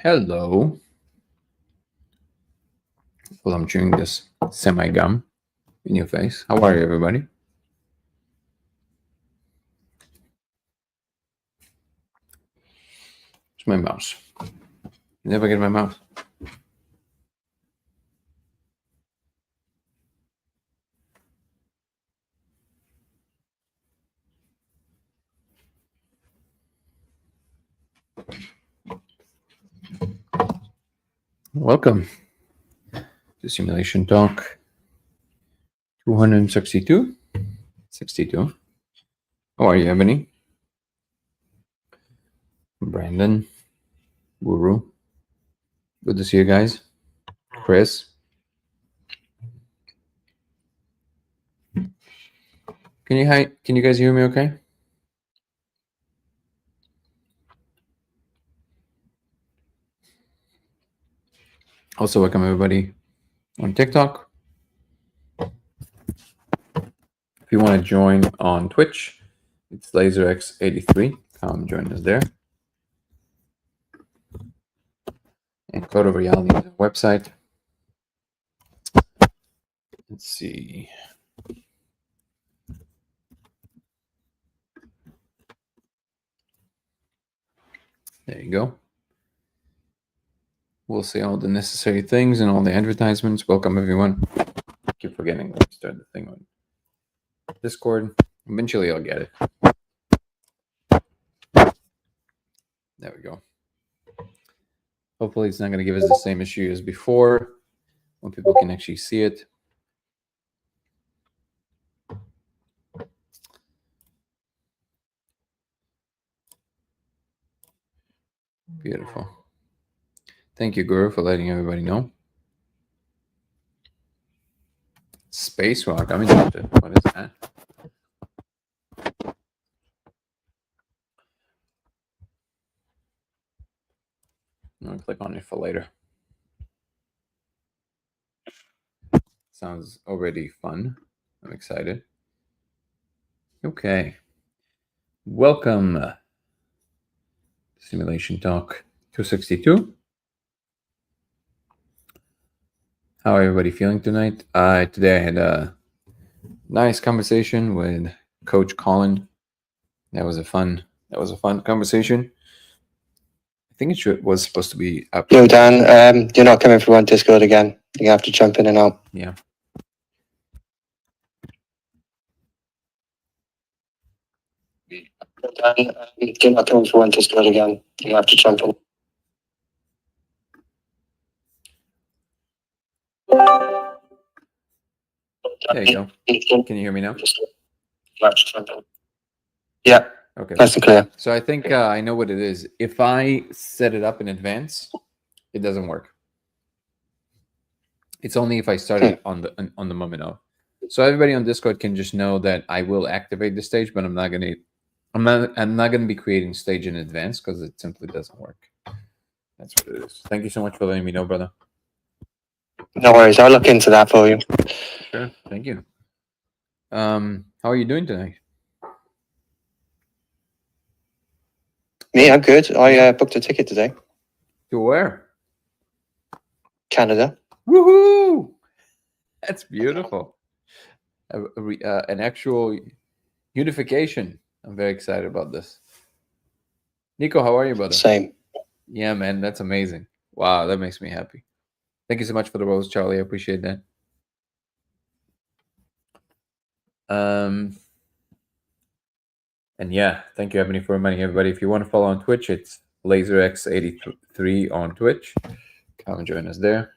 Hello. Well, I'm chewing this semi-gum in your face. How are you, everybody? It's my mouse. Never get my mouse. Welcome to Simulation Talk 262. 62. How are you, Ebony? Brandon. Guru. Good to see you guys. Chris. Can you guys hear me okay? Also, welcome everybody on TikTok. If you want to join on Twitch, it's LaserX83. Come join us there. And Code of Reality is our website. Let's see. There you go. We'll say all the necessary things and all the advertisements. Welcome, everyone. I keep forgetting to start the thing on Discord. Eventually, I'll get it. There we go. Hopefully, it's not going to give us the same issue as before when people can actually see it. Beautiful. Thank you, Guru, for letting everybody know. Space Rock. I'm interested. What is that? I'll click on it for later. Sounds already fun. I'm excited. Okay. Welcome. Simulation Talk 262. How everybody feeling tonight? Today I had a nice conversation with Coach Colin. That was a fun conversation. I think it was supposed to be up. Yo, Dan, you're not coming through on Discord again. You have to jump in and out. Yeah. Dan, you're not coming through on Discord again. You have to jump in. There you go. Can you hear me now? Yeah. Okay. Nice and clear. So I think I know what it is. If I set it up in advance, it doesn't work. It's only if I start it on the moment of. So everybody on Discord can just know that I will activate the stage, but I'm not gonna be creating stage in advance because it simply doesn't work. That's what it is. Thank you so much for letting me know, brother. No worries. I'll look into that for you. Sure. Thank you. How are you doing tonight? Me, I'm good. I booked a ticket today. To where? Canada. Woohoo! That's beautiful. An actual unification. I'm very excited about this. Nico, how are you, brother? Same. Yeah, man, that's amazing. Wow, that makes me happy. Thank you so much for the rose, Charlie. I appreciate that. And yeah, thank you, Ebony, for reminding everybody. If you want to follow on Twitch, it's LaserX83 on Twitch. Come and join us there.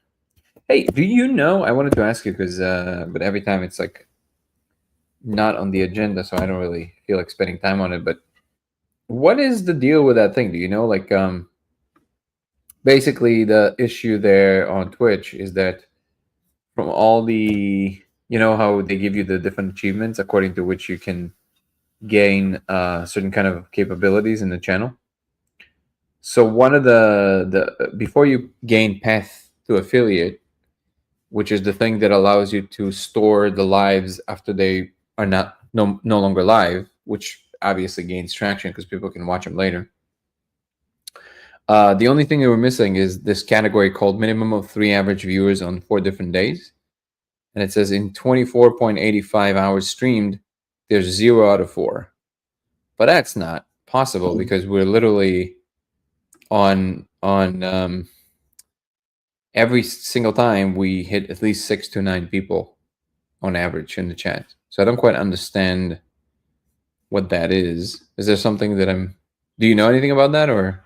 Hey, do you know? I wanted to ask you because, but every time it's like not on the agenda, so I don't really feel like spending time on it. But what is the deal with that thing? Do you know? Like, basically, the issue there on Twitch is that from all the, you know, how they give you the different achievements according to which you can gain certain kind of capabilities in the channel. So one of the before you gain path to affiliate, which is the thing that allows you to store the lives after they are no longer live, which obviously gains traction because people can watch them later. The only thing that we're missing is this category called minimum of 3 average viewers on 4 different days. And it says in 24.85 hours streamed, there's 0 out of 4. But that's not possible because we're literally on every single time we hit at least 6 to 9 people on average in the chat. So I don't quite understand what that is. Is there something that do you know anything about that, or?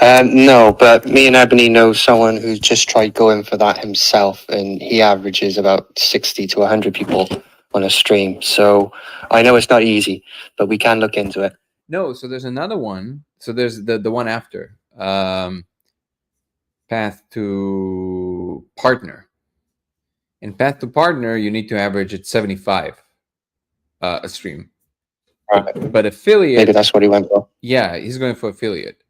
No, but me and Ebony know someone who's just tried going for that himself, and he averages about 60 to 100 people on a stream. So I know it's not easy, but we can look into it. No, so there's another one. So there's the one after path to partner. In path to partner, you need to average at 75 a stream. Right. But affiliate, Maybe that's what he went for. Yeah, he's going for affiliate,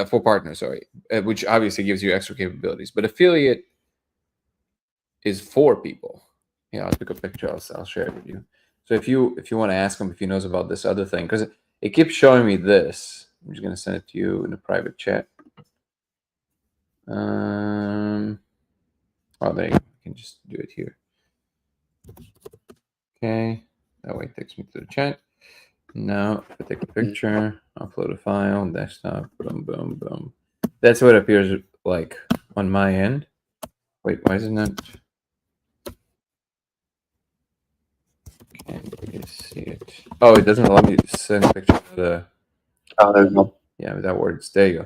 for partner, sorry, which obviously gives you extra capabilities. But affiliate is 4 people. Yeah, I'll pick a picture. I'll share it with you. So if you want to ask him if he knows about this other thing, because it keeps showing me this. I'm just going to send it to you in a private chat. Oh, there you go. I can just do it here. Okay. That way it takes me to the chat. Now, if I take a picture, upload a file, desktop, boom, boom, boom. That's what it appears like on my end. Wait, why isn't that? Can't really see it. Oh, it doesn't allow me to send a picture of the. Oh, there we go. Yeah, without words. There you go.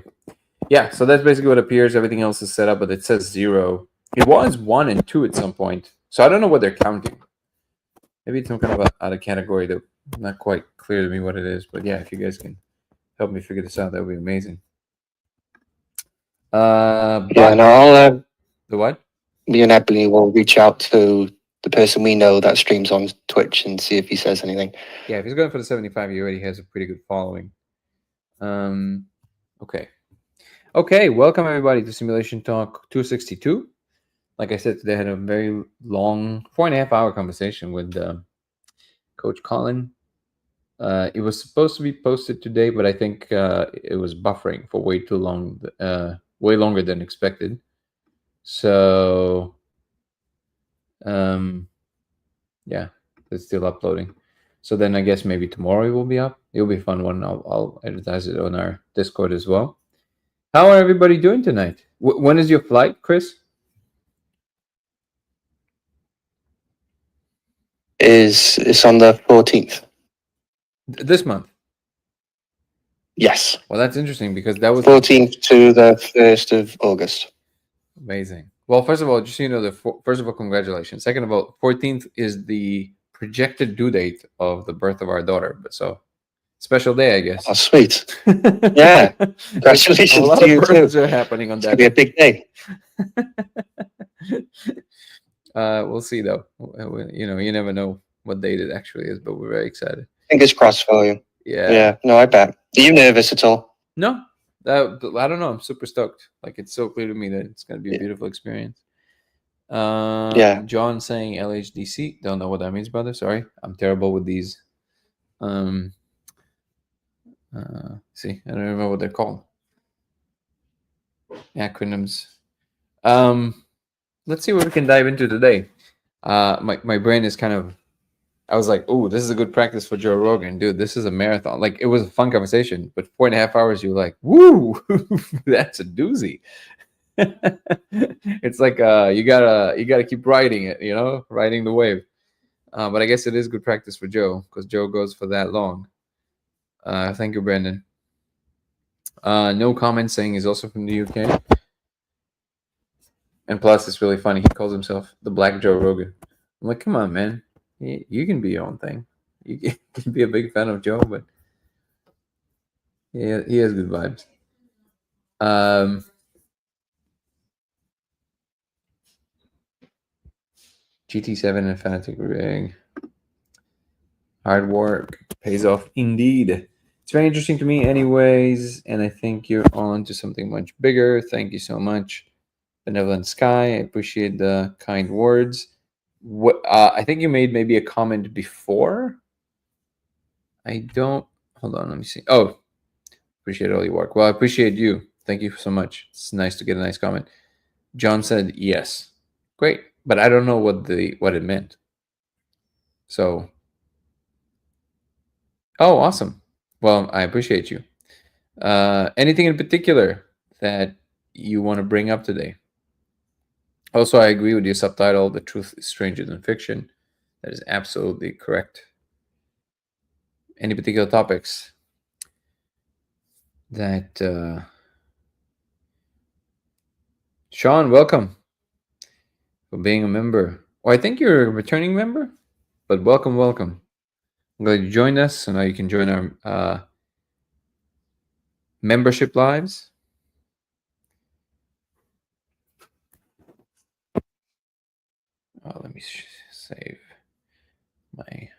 Yeah, so that's basically what appears. Everything else is set up, but it says 0. It was 1 and 2 at some point. So I don't know what they're counting. Maybe it's some kind of out of category that not quite clear to me what it is. But yeah, if you guys can help me figure this out, that would be amazing. Yeah, no, I'll. The what? Me and Ebony will reach out to the person we know that streams on Twitch and see if he says anything. Yeah, if he's going for the 75, he already has a pretty good following. Okay. Okay, welcome everybody to Simulation Talk 262. Like I said, today I had a very long 4.5-hour conversation with Coach Colin. It was supposed to be posted today, but I think it was buffering for way too long, way longer than expected. So, yeah, it's still uploading. So then I guess maybe tomorrow it will be up. It'll be a fun one. I'll advertise it on our Discord as well. How are everybody doing tonight? When is your flight, Chris? It's on the 14th. This month? Yes. Well, that's interesting because that was 14th to the 1st of August. Amazing. Well, first of all, just so you know, first of all, congratulations. Second of all, 14th is the projected due date of the birth of our daughter. But so special day, I guess. Oh, sweet. Yeah. Congratulations a lot to of you births too. are happening on It's that. gonna be a big day. We'll see though. You know, you never know what date it actually is, but we're very excited. Fingers crossed for you. Yeah. Yeah. No, I bet. Are you nervous at all? No, I don't know. I'm super stoked. Like it's so clear to me that it's going to be a beautiful experience. Yeah. John saying LHDC. Don't know what that means, brother. Sorry, I'm terrible with these. See, I don't remember what they're called. Acronyms. Let's see what we can dive into today. My brain is kind of. I was like, "Oh, this is a good practice for Joe Rogan, dude. This is a marathon. Like, it was a fun conversation, but 4.5 hours, you're like, woo, that's a doozy." It's like you gotta keep riding it, you know, riding the wave. But I guess it is good practice for Joe because Joe goes for that long. Thank you, Brandon. No comment saying he's also from the UK. And plus, it's really funny. He calls himself the Black Joe Rogan. I'm like, come on, man. You can be your own thing. You can be a big fan of Joe, but yeah, he has good vibes. GT7 and Fanatic Rig. Hard work pays off indeed. It's very interesting to me anyways, and I think you're on to something much bigger. Thank you so much, Benevolent Sky. I appreciate the kind words. What I think you made maybe a comment before. I don't. Hold on, let me see. Oh, Appreciate all your work. Well, I appreciate you. Thank you so much. It's nice to get a nice comment. John said yes. Great, but I don't know what it meant. So, oh, awesome. Well, I appreciate you. Anything in particular that you want to bring up today? Also, I agree with your subtitle, The Truth is Stranger Than Fiction. That is absolutely correct. Any particular topics that... Sean, welcome for being a member. Oh, I think you're a returning member, but welcome, welcome. I'm glad you joined us, so now you can join our membership lives. Let me save my...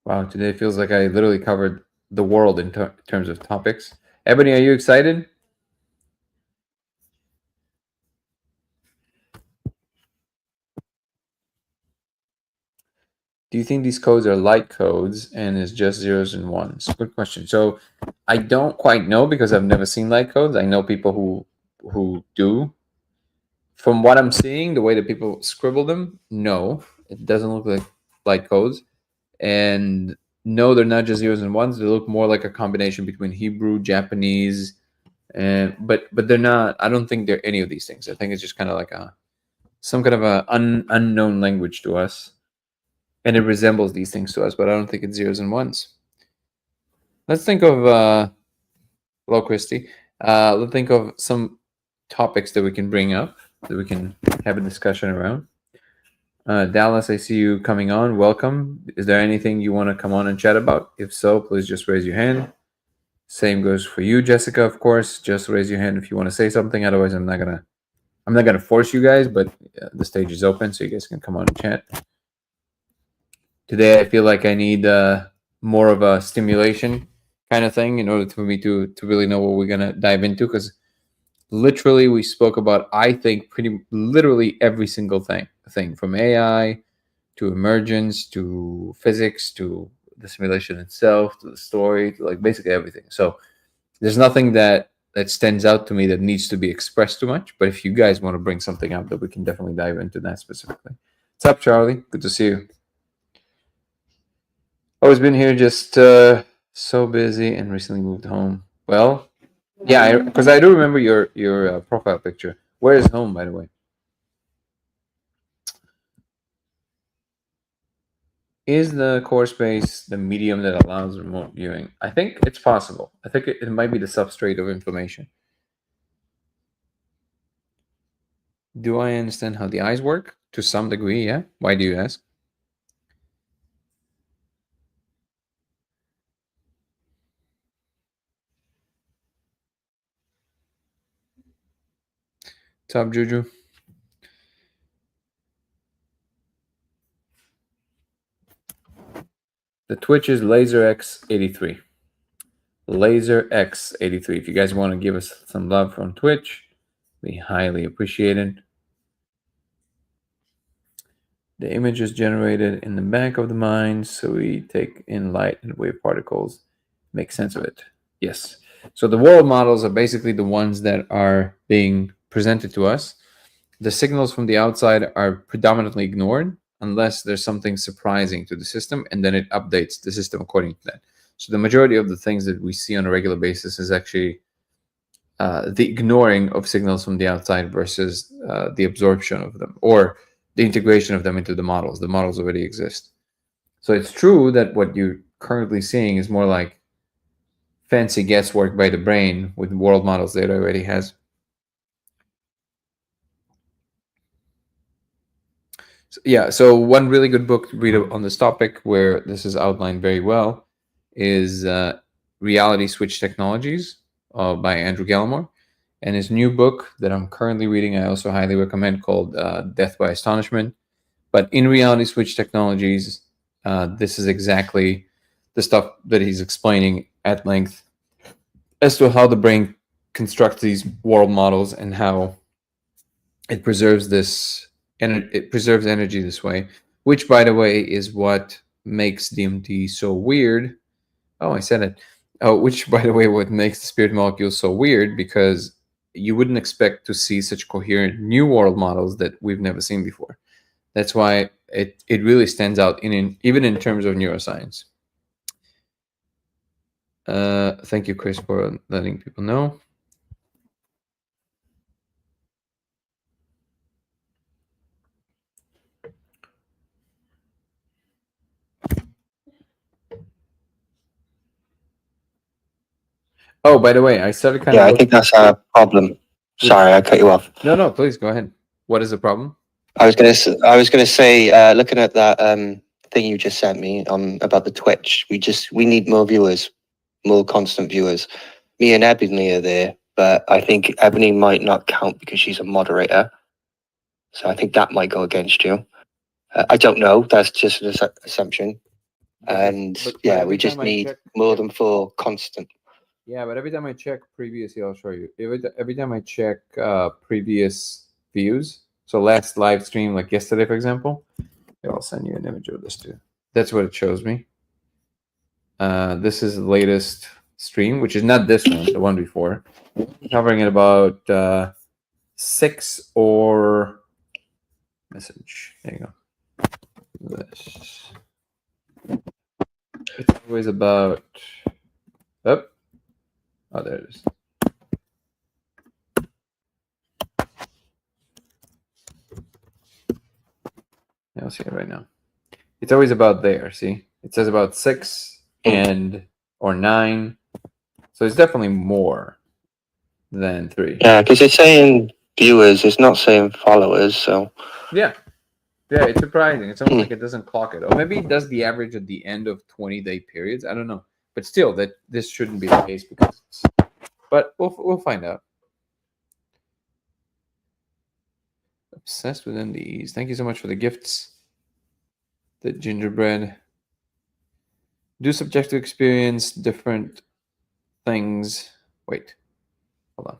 Wow, today feels like I literally covered the world in terms of topics. Ebony, are you excited? Do you think these codes are light codes and is just zeros and ones? Good question. So I don't quite know because I've never seen light codes. I know people who do. From what I'm seeing, the way that people scribble them, no, it doesn't look like light codes. And no, they're not just zeros and ones. They look more like a combination between Hebrew, Japanese, and but they're not. I don't think they're any of these things. I think it's just kind of like some kind of a unknown language to us, and it resembles these things to us, but I don't think it's zeros and ones. Let's think of hello, Christy. Let's think of some topics that we can bring up that we can have a discussion around. Dallas, I see you coming on. Welcome. Is there anything you want to come on and chat about? If so, please just raise your hand. Same goes for you, Jessica. Of course, just raise your hand if you want to say something. Otherwise, I'm not gonna force you guys, but the stage is open, so you guys can come on and chat. Today, I feel like I need more of a stimulation kind of thing in order for me to really know what we're gonna dive into, because literally we spoke about, I think, pretty literally every single thing from AI to emergence to physics to the simulation itself to the story to like basically everything. So there's nothing that stands out to me that needs to be expressed too much, but if you guys want to bring something up, that we can definitely dive into that specifically. What's up, Charlie? Good to see you. Always been here, just so busy and recently moved home. Well, yeah, because I do remember your profile picture. Where is home, by the way? Is the core space the medium that allows remote viewing? I think it's possible. I think it might be the substrate of information. Do I understand how the eyes work? To some degree, yeah. Why do you ask? What's up, Juju? The Twitch is LaserX83. LaserX83. If you guys want to give us some love from Twitch, we highly appreciate it. The image is generated in the back of the mind, so we take in light and wave particles, make sense of it. Yes. So the world models are basically the ones that are being presented to us. The signals from the outside are predominantly ignored unless there's something surprising to the system, and then it updates the system according to that. So the majority of the things that we see on a regular basis is actually the ignoring of signals from the outside versus the absorption of them, or the integration of them into the models. The models already exist. So it's true that what you're currently seeing is more like fancy guesswork by the brain with world models that it already has. So, yeah, so one really good book to read on this topic where this is outlined very well is Reality Switch Technologies by Andrew Gallimore. And his new book that I'm currently reading, I also highly recommend, called Death by Astonishment. But in Reality Switch Technologies, this is exactly the stuff that he's explaining at length as to how the brain constructs these world models and how it preserves this, and it preserves energy this way. which, by the way, is what makes DMT so weird. Oh, I said it. Oh, which, by the way, what makes the spirit molecule so weird, because you wouldn't expect to see such coherent new world models that we've never seen before. That's why it really stands out even in terms of neuroscience. Thank you, Chris, for letting people know. Oh, by the way, I started kind Yeah, of. I think that's a problem. Sorry, I cut you off. No, please go ahead. What is the problem? I was gonna say, looking at that thing you just sent me about the Twitch, we need more viewers, more constant viewers. Me and Ebony are there, but I think Ebony might not count because she's a moderator. So I think that might go against you. I don't know. That's just an assumption. And yeah, we just need more than 4 constant. Yeah, but every time I check previously, I'll show you. Every time I check previous views, so last live stream, like yesterday, for example, I'll send you an image of this too. That's what it shows me. This is the latest stream, which is not this one, the one before. Covering at about 6 or message. There you go. This. It's always about. Oh, there it is. I'll see it right now. It's always about there. See, it says about 6 and or 9, so it's definitely more than 3. Yeah, because it's saying viewers, it's not saying followers. So yeah, it's surprising. It's almost like it doesn't clock it, or maybe it does the average at the end of 20-day periods. I don't know, but still, that this shouldn't be the case because. But we'll find out. Obsessed with NDEs. Thank you so much for the gifts. The gingerbread. Do subjective experience different things? Wait, hold on.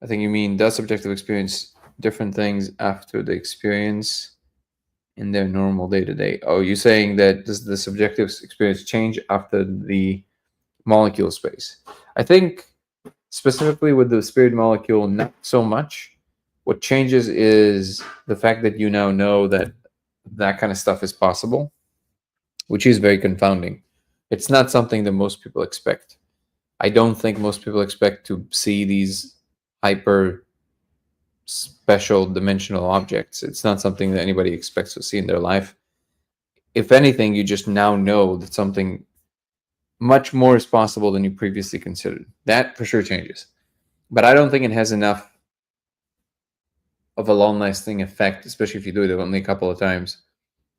I think you mean does subjective experience different things after the experience in their normal day-to-day? Oh, you're saying that does the subjective experience change after the molecule space? I think specifically with the spirit molecule, not so much. What changes is the fact that you now know that that kind of stuff is possible, which is very confounding. It's not something that most people expect. I don't think most people expect to see these hyper special dimensional objects. It's not something that anybody expects to see in their life. If anything, you just now know that something much more is possible than you previously considered. That for sure changes. But I don't think it has enough of a long-lasting effect, especially if you do it only a couple of times,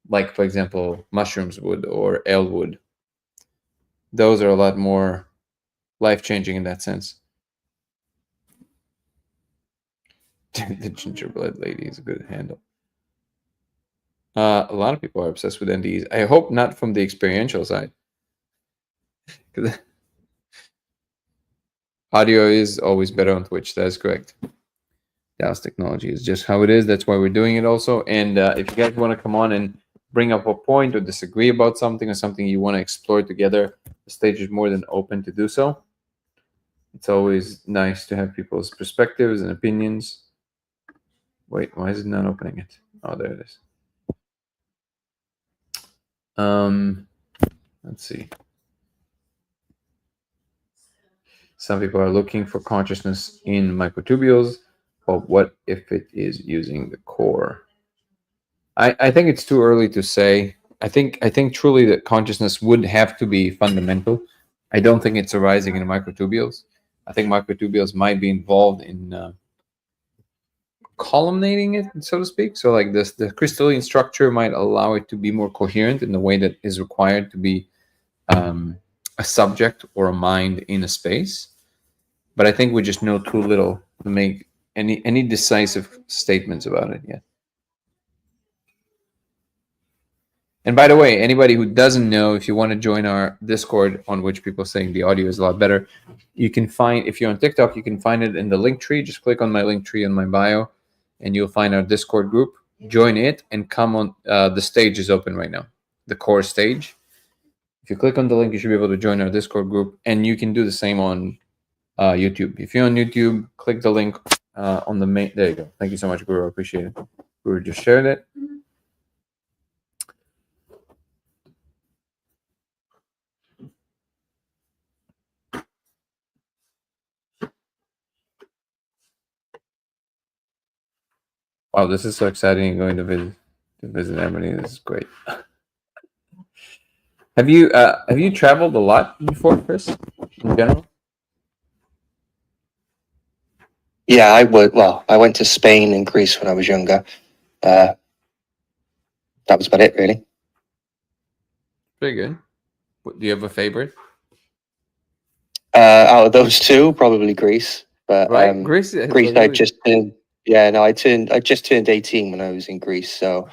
like, for example, mushrooms would or ale would. Those are a lot more life-changing in that sense. The gingerbread lady is a good handle. A lot of people are obsessed with NDEs. I hope not from the experiential side. Audio is always better on Twitch. That is correct. Dallas technology is just how it is. That's why we're doing it also. And if you guys want to come on and bring up a point or disagree about something or something you want to explore together, the stage is more than open to do so. It's always nice to have people's perspectives and opinions. Wait, why is it not opening it? Oh, there it is. Let's see. Some people are looking for consciousness in microtubules, but what if it is using the core? I think it's too early to say. I think truly that consciousness would have to be fundamental. I don't think it's arising in microtubules. I think microtubules might be involved in columnating it, so to speak. So like this, the crystalline structure might allow it to be more coherent in the way that is required to be a subject or a mind in a space. But I think we just know too little to make any decisive statements about it yet. And by the way, anybody who doesn't know, if you want to join our Discord, on which people are saying the audio is a lot better, you can find, if you're on TikTok, you can find it in the link tree. Just click on my link tree in my bio, and you'll find our Discord group. join it and come on. The stage is open right now, the core stage. If you click on the link, you should be able to join our Discord group, and you can do the same on YouTube. If you're on YouTube, click the link on the main. There you go. Thank you so much, Guru. I appreciate it. Guru just shared it. Wow, this is so exciting! Going to visit Ebony. This is great. Have you traveled a lot before, Chris? In general? Yeah, I would. Well, I went to Spain and Greece when I was younger. That was about it, really. Pretty good. Do you have a favorite? Out of those two, probably Greece. But Right, Greece. Greece, I just turned. Yeah, no, I just turned 18 when I was in Greece, so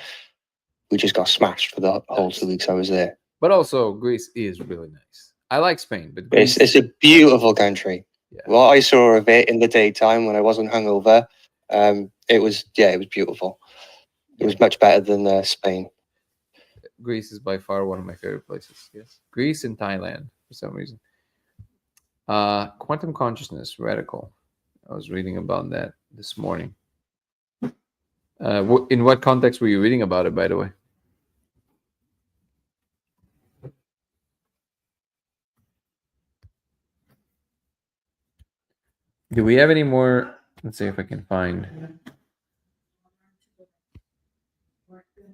we just got smashed for the whole 2 weeks I was there. But also, Greece is really nice. I like Spain, but Greece, It's a beautiful country. yeah. What I saw of it in the daytime when I wasn't hungover, it was beautiful. It was much better than Spain. Greece is by far one of my favorite places. Yes, Greece and Thailand for some reason. Quantum consciousness, radical. I was reading about that this morning. In what context were you reading about it, by the way? Do we have any more? Let's see if I can find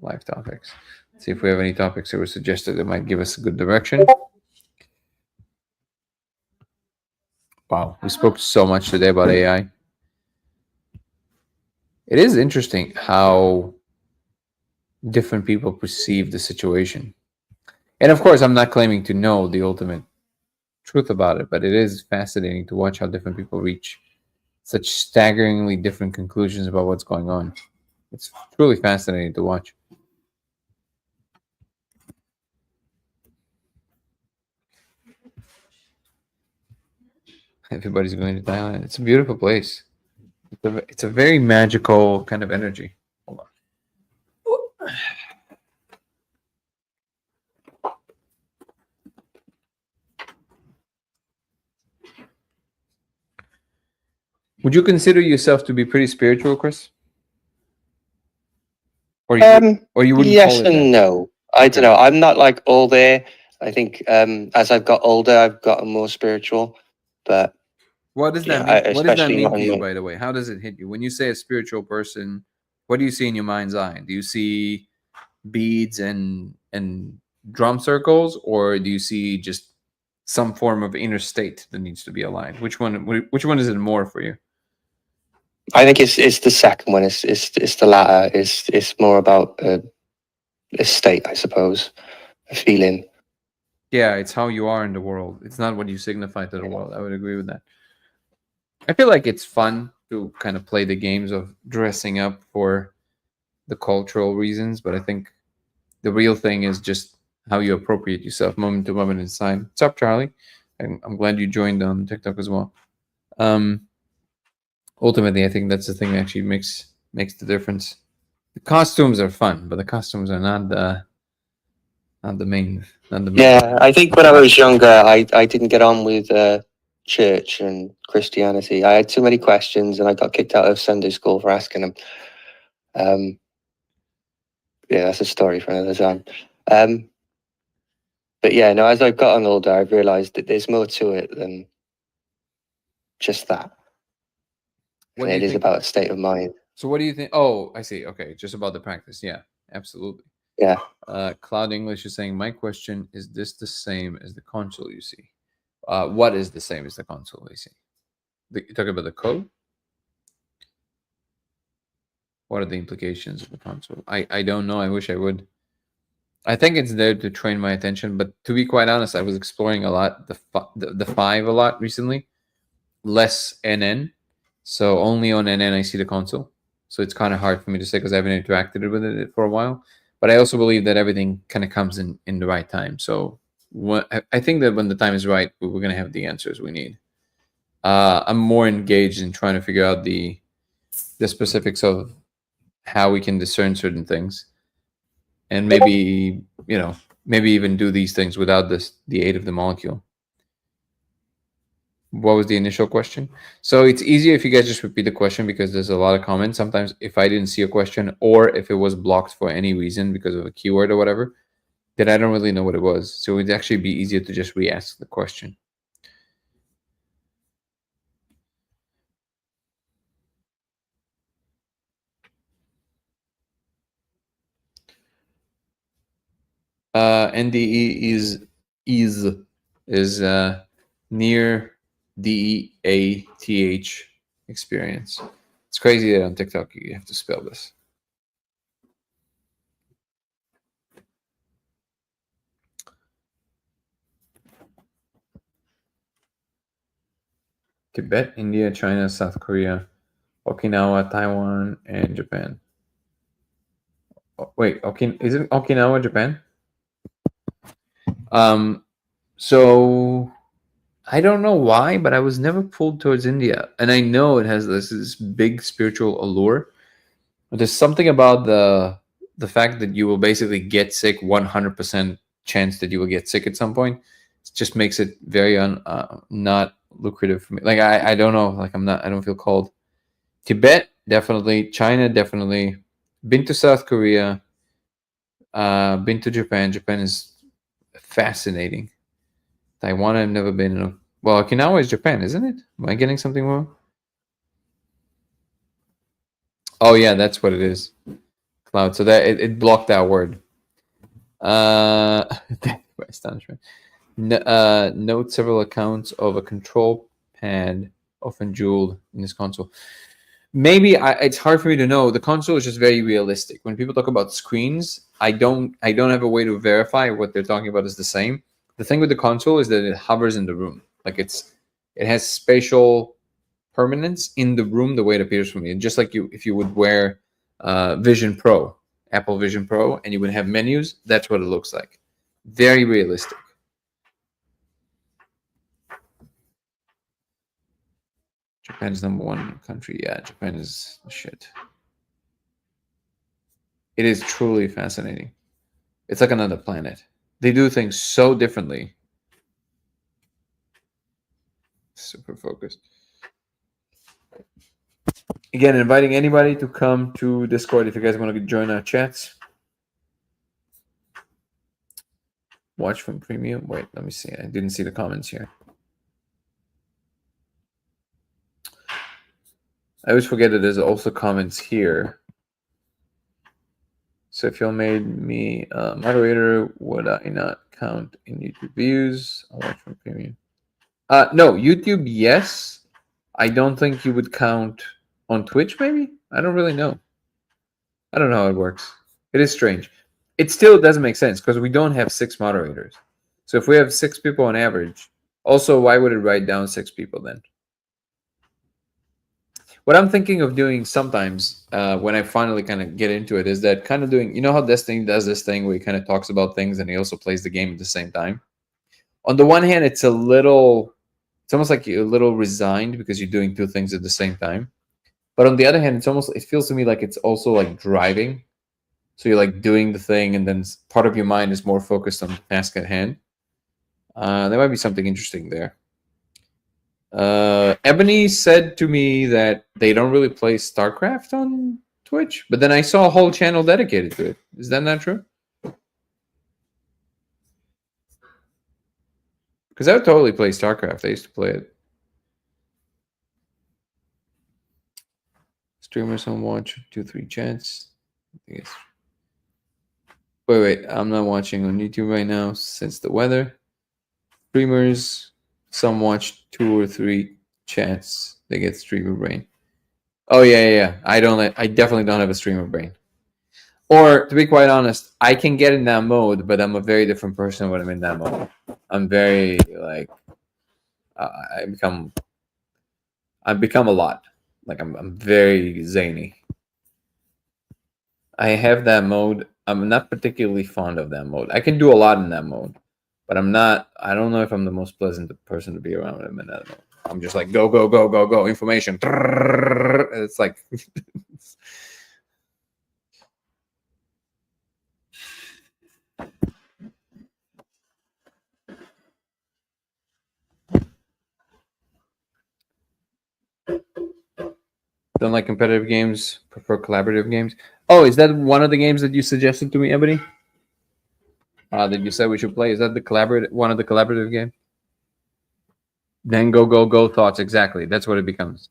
live topics. Let's see if we have any topics that were suggested that might give us a good direction. Wow, we spoke so much today about AI. It is interesting how different people perceive the situation. And of course, I'm not claiming to know the ultimate truth about it, but it is fascinating to watch how different people reach such staggeringly different conclusions about what's going on. It's truly fascinating to watch. Everybody's going to Thailand. It's a beautiful place. It's a very magical kind of energy. Hold on. Would you consider yourself to be pretty spiritual, Chris? Or you wouldn't yes call it and that? no. I don't know. I'm not like all there. I think as I've got older, I've gotten more spiritual. But what does that mean? What does that mean to you, by the way? How does it hit you when you say a spiritual person? What do you see in your mind's eye? Do you see beads and drum circles, or do you see just some form of inner state that needs to be aligned? Which one is it more for you? I think it's the second one. It's the latter. It's more about a state, I suppose, a feeling. Yeah, it's how you are in the world. It's not what you signify to the world. I would agree with that. I feel like it's fun to kind of play the games of dressing up for the cultural reasons, but I think the real thing is just how you appropriate yourself moment to moment in time. What's up, Charlie? I'm glad you joined on TikTok as well. Ultimately, I think that's the thing that actually makes the difference. The costumes are fun, but the costumes are not the main. Yeah, I think when I was younger, I didn't get on with church and Christianity. I had too many questions, and I got kicked out of Sunday school for asking them. Yeah, that's a story for another time. But yeah, no, as I've gotten older, I've realized that there's more to it than just that. What And it is about a state of mind. So what do you think? Oh, I see. Okay, just about the practice. Yeah, absolutely. Yeah. Cloud English is saying, my question, is this the same as the console you see? What is the same as the console you see? You're talking about the code? What are the implications of the console? I don't know. I wish I would. I think it's there to train my attention, but to be quite honest, I was exploring a lot the 5 a lot recently, less NN, so only on NN I see the console. So it's kind of hard for me to say because I haven't interacted with it for a while. But I also believe that everything kind of comes in the right time. So I think that when the time is right, we're going to have the answers we need. I'm more engaged in trying to figure out the specifics of how we can discern certain things, and maybe maybe even do these things without the aid of the molecule. What was the initial question? So it's easier if you guys just repeat the question, because there's a lot of comments. Sometimes if I didn't see a question, or if it was blocked for any reason because of a keyword or whatever, then I don't really know what it was. So it'd actually be easier to just re-ask the question. NDE is near DEATH experience. It's crazy that on TikTok you have to spell this. Tibet, India, China, South Korea, Okinawa, Taiwan, and Japan. Oh, wait, isn't Okinawa Japan? So I don't know why, but I was never pulled towards India, and I know it has this big spiritual allure. But there's something about the fact that you will basically get sick, 100% chance that you will get sick at some point. It just makes it very not lucrative for me. Like I don't know. Like I don't feel called. Tibet definitely, China definitely. Been to South Korea. Been to Japan. Japan is fascinating. Taiwan, I've never been. Well, Okinawa is Japan, isn't it? Am I getting something wrong? Oh yeah, that's what it is. Cloud. So that it blocked that word. Astonishment. Note several accounts of a control pad often jeweled in this console. Maybe it's hard for me to know. The console is just very realistic. When people talk about screens, I don't have a way to verify what they're talking about is the same. The thing with the console is that it hovers in the room. Like it has spatial permanence in the room the way it appears for me. And just like if you would wear Vision Pro, Apple Vision Pro, and you would have menus, that's what it looks like. Very realistic. Japan's #1 country. Yeah, Japan is shit. It is truly fascinating. It's like another planet. They do things so differently. Super focused. Again, inviting anybody to come to Discord if you guys want to join our chats. Watch from premium. Wait, let me see. I didn't see the comments here. I always forget that there's also comments here. So if y'all made me a moderator, would I not count in YouTube views? I'll watch from premium. No, YouTube, yes. I don't think you would count on Twitch, maybe? I don't really know. I don't know how it works. It is strange. It still doesn't make sense because we don't have 6 moderators. So if we have 6 people on average, also, why would it write down 6 people then? What I'm thinking of doing sometimes when I finally kind of get into it is that kind of doing, you know how Destiny does this thing where he kind of talks about things and he also plays the game at the same time? On the one hand, it's almost like you're a little resigned because you're doing 2 things at the same time. But on the other hand, it feels to me like it's also like driving. So you're like doing the thing and then part of your mind is more focused on the task at hand. There might be something interesting there. Ebony said to me that they don't really play StarCraft on Twitch, but then I saw a whole channel dedicated to it. Is that not true? Because I would totally play StarCraft. I used to play it. Streamers on watch 2-3 chats. Wait. I'm not watching on YouTube right now since the weather. Streamers, some watch 2 or 3 chats. They get streamer brain. Oh yeah. I definitely don't have a streamer brain. Or to be quite honest, I can get in that mode, but I'm a very different person when I'm in that mode. I'm very like I become a lot. Like I'm very zany. I have that mode. I'm not particularly fond of that mode. I can do a lot in that mode, but I don't know if I'm the most pleasant person to be around when I'm in that mode. I'm just like go information. It's like Don't like competitive games. Prefer collaborative games. Oh, is that one of the games that you suggested to me, Ebony? That you said we should play. Is that the collaborative one of the collaborative games? Then go thoughts. Exactly. That's what it becomes.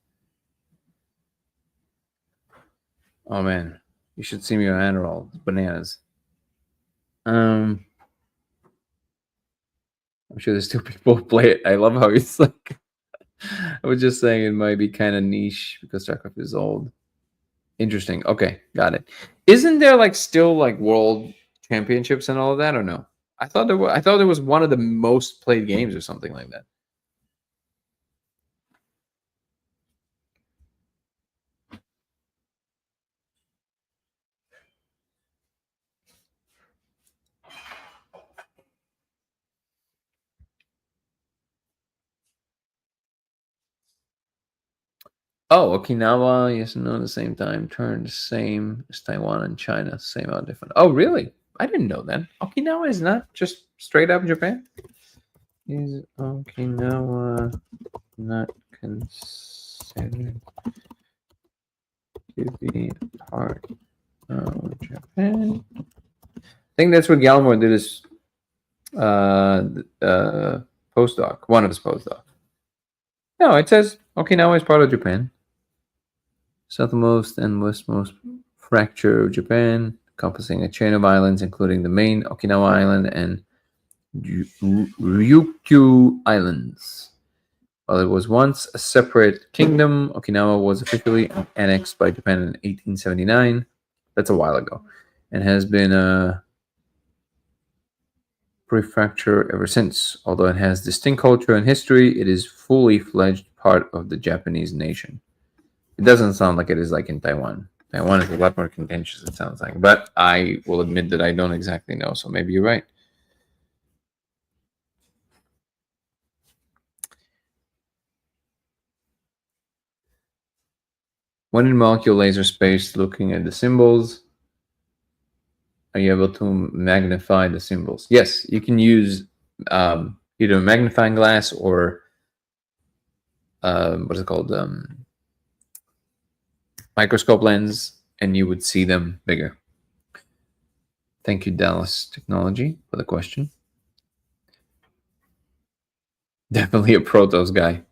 Oh man, you should see me on Adderall. Bananas. I'm sure there's still people who play it. I love how it's like. I was just saying it might be kind of niche because StarCraft is old. Interesting. Okay, got it. Isn't there like still like world championships and all of that, or no? I thought there was one of the most played games or something like that. Oh, Okinawa, yes and no at the same time. Turned same as Taiwan and China. Same how different. Oh, really? I didn't know that. Okinawa is not just straight up Japan? Is Okinawa not considered to be part of Japan? I think that's what Gallimore did his postdoc, one of his postdocs. No, it says Okinawa is part of Japan. Southernmost and westmost fracture of Japan, encompassing a chain of islands, including the main Okinawa Island and Ryukyu Islands. While it was once a separate kingdom, Okinawa was officially annexed by Japan in 1879. That's a while ago, and has been a prefecture ever since. Although it has distinct culture and history, it is fully fledged part of the Japanese nation. It doesn't sound like it is like in Taiwan. Taiwan is a lot more contentious, it sounds like. But I will admit that I don't exactly know, so maybe you're right. When in molecule laser space, looking at the symbols, are you able to magnify the symbols? Yes, you can use either a magnifying glass or what is it called? Microscope lens, and you would see them bigger. Thank you, Dallas Technology, for the question. Definitely a Protos guy.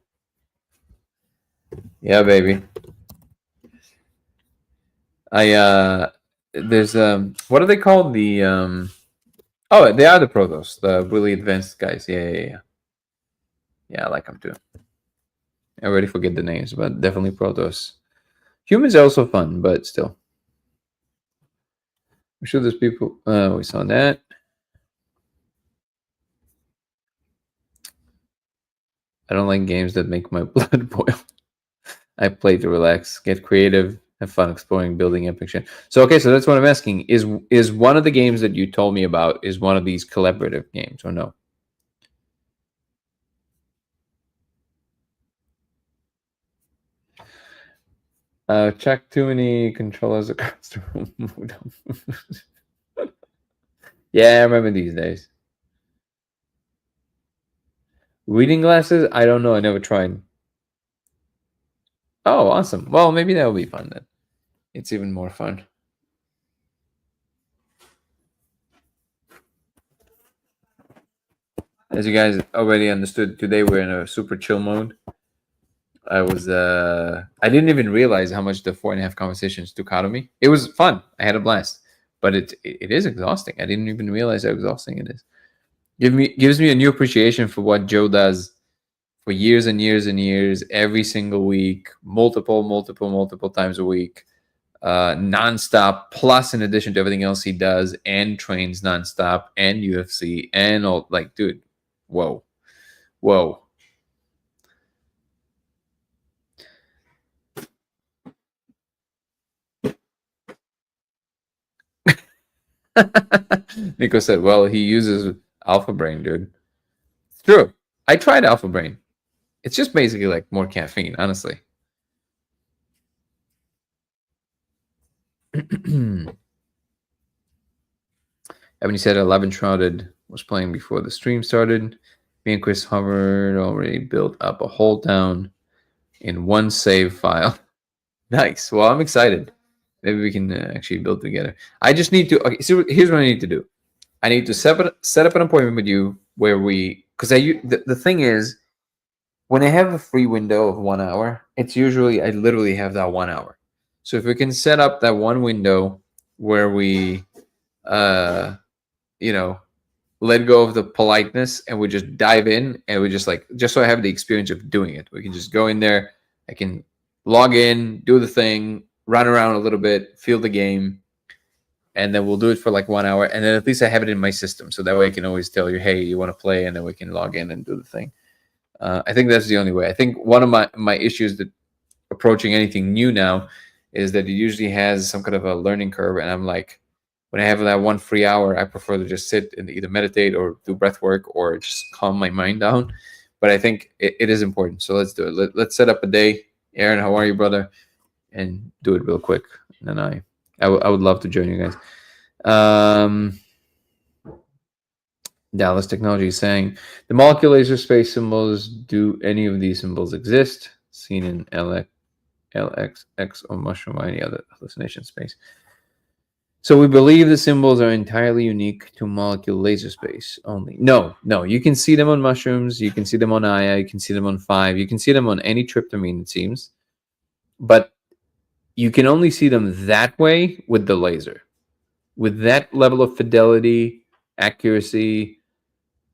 Yeah, baby. There's what are they called? The oh, they are the Protos, the really advanced guys. Yeah. Yeah, I like them too. I already forget the names, but definitely Protos. Humans are also fun, but still. I'm sure there's people. We saw that. I don't like games that make my blood boil. I play to relax, get creative, have fun exploring, building epic shit. So okay, so that's what I'm asking. Is one of the games that you told me about is one of these collaborative games or no? Check too many controllers across the room. Yeah, I remember these days. Reading glasses? I don't know. I never tried. Oh, awesome. Well, maybe that will be fun then. It's even more fun. As you guys already understood, today we're in a super chill mode. I didn't even realize how much the 4.5 conversations took out of me. It was fun. I had a blast, but it is exhausting. I didn't even realize how exhausting it is. Gives me a new appreciation for what Joe does for years and years and years, every single week, multiple times a week, nonstop. Plus, in addition to everything else he does, and trains nonstop, and UFC, and all. Like, dude, whoa. Nico said, well, he uses Alpha Brain, dude. It's true. I tried Alpha Brain. It's just basically like more caffeine, honestly. Ebony said 11 Shrouded was playing before the stream started. Me and Chris Hubbard already built up a whole town in one save file. Nice. Well, I'm excited. Maybe we can actually build together. I just need to. Okay, so here's what I need to do. I need to set up an appointment with you where we, because the thing is, when I have a free window of 1 hour, it's usually I literally have that 1 hour. So if we can set up that one window where we, uh, you know, let go of the politeness and we just dive in and we just like, just so I have the experience of doing it. We can just go in there. I can log in, do the thing, run around a little bit, feel the game, and then we'll do it for like 1 hour. And then at least I have it in my system. So that way I can always tell you, hey, you want to play? And then we can log in and do the thing. I think that's the only way. I think one of my issues that approaching anything new now is that it usually has some kind of a learning curve. And I'm like, when I have that one free hour, I prefer to just sit and either meditate or do breath work or just calm my mind down. But I think it is important. So let's do it. Let's set up a day. Aaron, how are you, brother? And do it real quick. And then I would love to join you guys. Dallas Technology is saying the molecular laser space symbols. Do any of these symbols exist? Seen in LXX or mushroom or any other hallucination space. So we believe the symbols are entirely unique to molecular laser space only. No, you can see them on mushrooms, you can see them on Aya, you can see them on 5, you can see them on any tryptamine, it seems. But you can only see them that way with the laser. With that level of fidelity, accuracy,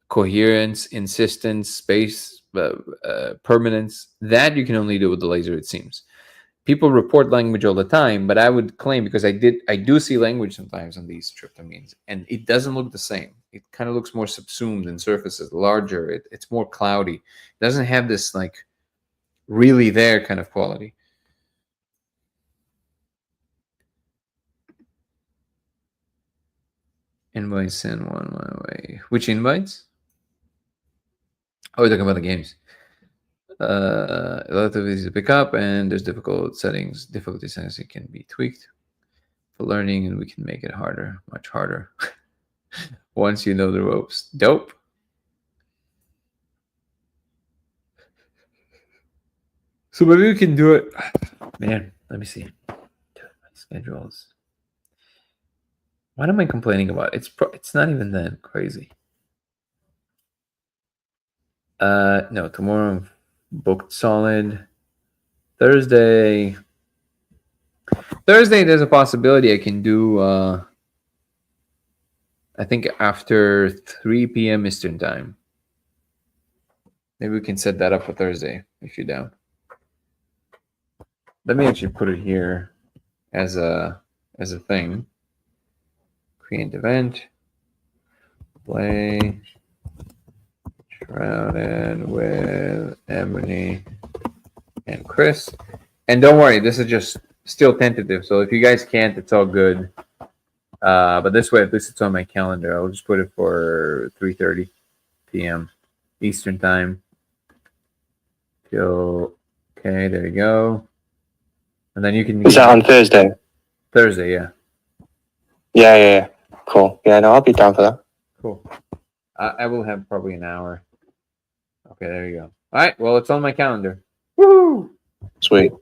coherence, insistence, space, permanence, that you can only do with the laser, it seems. People report language all the time, but I would claim, because I do see language sometimes on these tryptamines, and it doesn't look the same. It kind of looks more subsumed in surfaces, larger. It's more cloudy. It doesn't have this like really there kind of quality. Invites send one my way. Which invites? Oh, we're talking about the games. A lot of easy to pick up, and there's difficult settings. Difficulty settings it can be tweaked for learning, and we can make it harder, much harder. Once you know the ropes. Dope. So maybe we can do it. Man, let me see. My schedules. What am I complaining about? It's not even that crazy. No, tomorrow I'm booked solid. Thursday, there's a possibility I can do. I think after 3 p.m. Eastern time. Maybe we can set that up for Thursday if you're down. Let me actually put it here as a thing. Create event. Play Shrouded with Ebony and Chris. And don't worry, this is just still tentative. So if you guys can't, it's all good. But this way, at least it's on my calendar. I'll just put it for 3:30 p.m. Eastern time. Okay, there you go. And then you can. Is that on Thursday? Thursday, yeah. Yeah. Cool. Yeah, no, I'll be down for that. Cool. I will have probably an hour. Okay, there you go. All right, well, it's on my calendar. Woo! Sweet.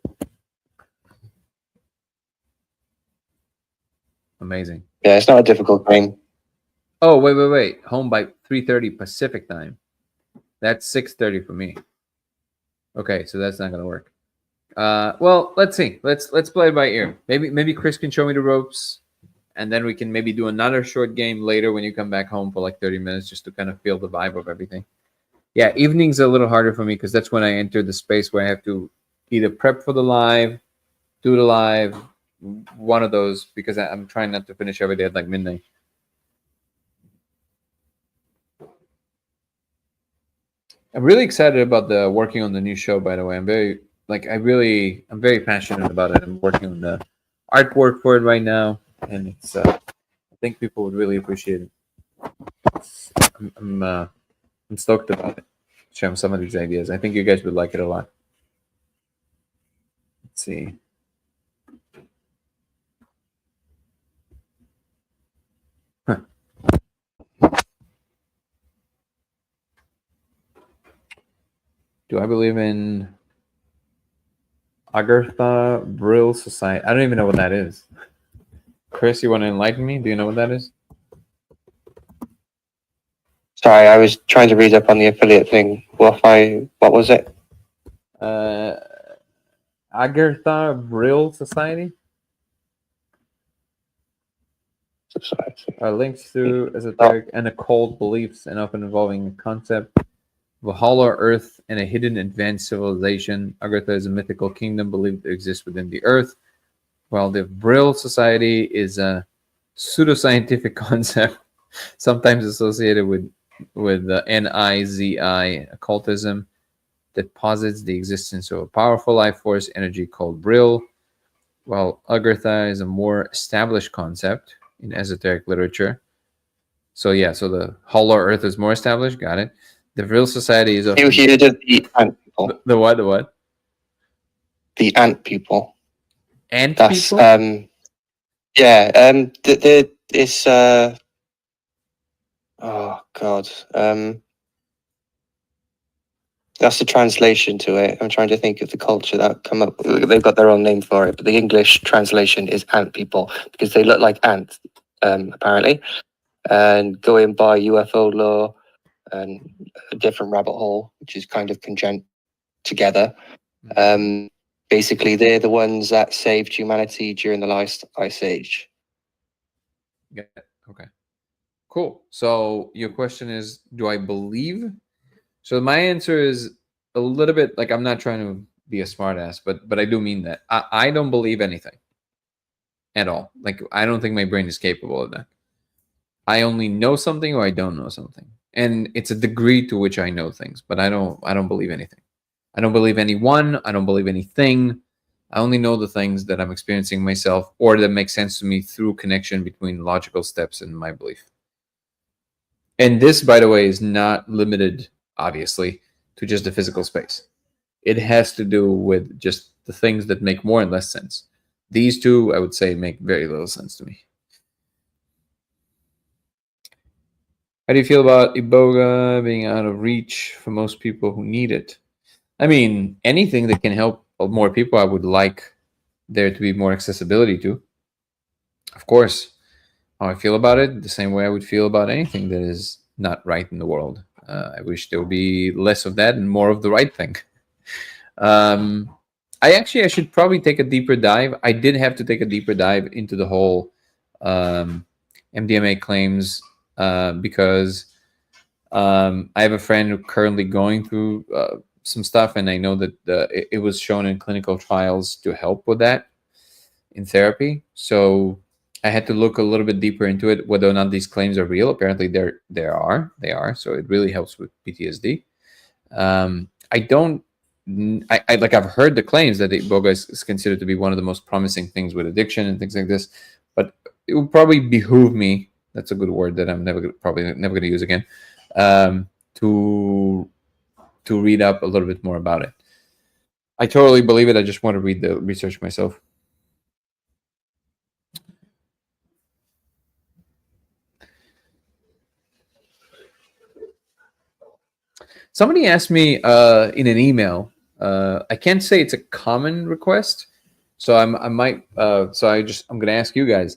Amazing. Yeah, it's not a difficult game. Oh, wait. Home by 3:30 Pacific time. That's 6:30 for me. Okay, so that's not gonna work. Well, let's see. Let's play it by ear. Maybe Chris can show me the ropes, and then we can maybe do another short game later when you come back home for like 30 minutes, just to kind of feel the vibe of everything. Yeah, evenings are a little harder for me because that's when I enter the space where I have to either prep for the live, do the live, one of those, because I'm trying not to finish every day at like midnight. I'm really excited about the working on the new show, by the way. I'm very passionate about it. I'm working on the artwork for it right now, and it's I think people would really appreciate it. I'm stoked about it. Share them some of these ideas. I think you guys would like it a lot. Let's see. Huh. Do I believe in Agartha Brill Society. I don't even know what that is. Chris, you want to enlighten me? Do you know what that is? Sorry, I was trying to read up on the affiliate thing. What was it? Agartha Brill Society. Links to esoteric and occult beliefs, and often involving the concept of a hollow earth and a hidden advanced civilization. Agartha is a mythical kingdom believed to exist within the earth, while the Brill Society is a pseudoscientific concept, sometimes associated with NIZI occultism, that posits the existence of a powerful life force energy called Brill, while Agartha is a more established concept in esoteric literature. So the hollow earth is more established. Got it. The Brill Society is often... You did the ant people. The what? The what? The ant people. Ant That's, people? yeah. It's oh god. That's the translation to it. I'm trying to think of the culture that come up. They've got their own name for it, but the English translation is ant people because they look like ants, apparently. And going by UFO lore and a different rabbit hole, which is kind of conjunct together. Basically, they're the ones that saved humanity during the last ice age. Yeah. Okay. Cool. So your question is, do I believe? So my answer is a little bit like, I'm not trying to be a smartass, but I do mean that. I don't believe anything at all. Like, I don't think my brain is capable of that. I only know something or I don't know something. And it's a degree to which I know things, but I don't believe anything. I don't believe anyone. I don't believe anything. I only know the things that I'm experiencing myself or that make sense to me through connection between logical steps and my belief. And this, by the way, is not limited, obviously, to just the physical space. It has to do with just the things that make more and less sense. These two, I would say, make very little sense to me. How do you feel about Iboga being out of reach for most people who need it? I mean, anything that can help more people, I would like there to be more accessibility to. Of course, how I feel about it, the same way I would feel about anything that is not right in the world. I wish there would be less of that and more of the right thing. I should probably take a deeper dive. I did have to take a deeper dive into the whole MDMA claims because I have a friend who's currently going through some stuff, and I know that it was shown in clinical trials to help with that in therapy. So I had to look a little bit deeper into it, whether or not these claims are real. Apparently, they are. So it really helps with PTSD. I've heard the claims that Iboga is considered to be one of the most promising things with addiction and things like this, but it would probably behoove me. That's a good word that I'm probably never going to use again. To read up a little bit more about it. I totally believe it. I just want to read the research myself. Somebody asked me in an email. I can't say it's a common request, so I'm going to ask you guys.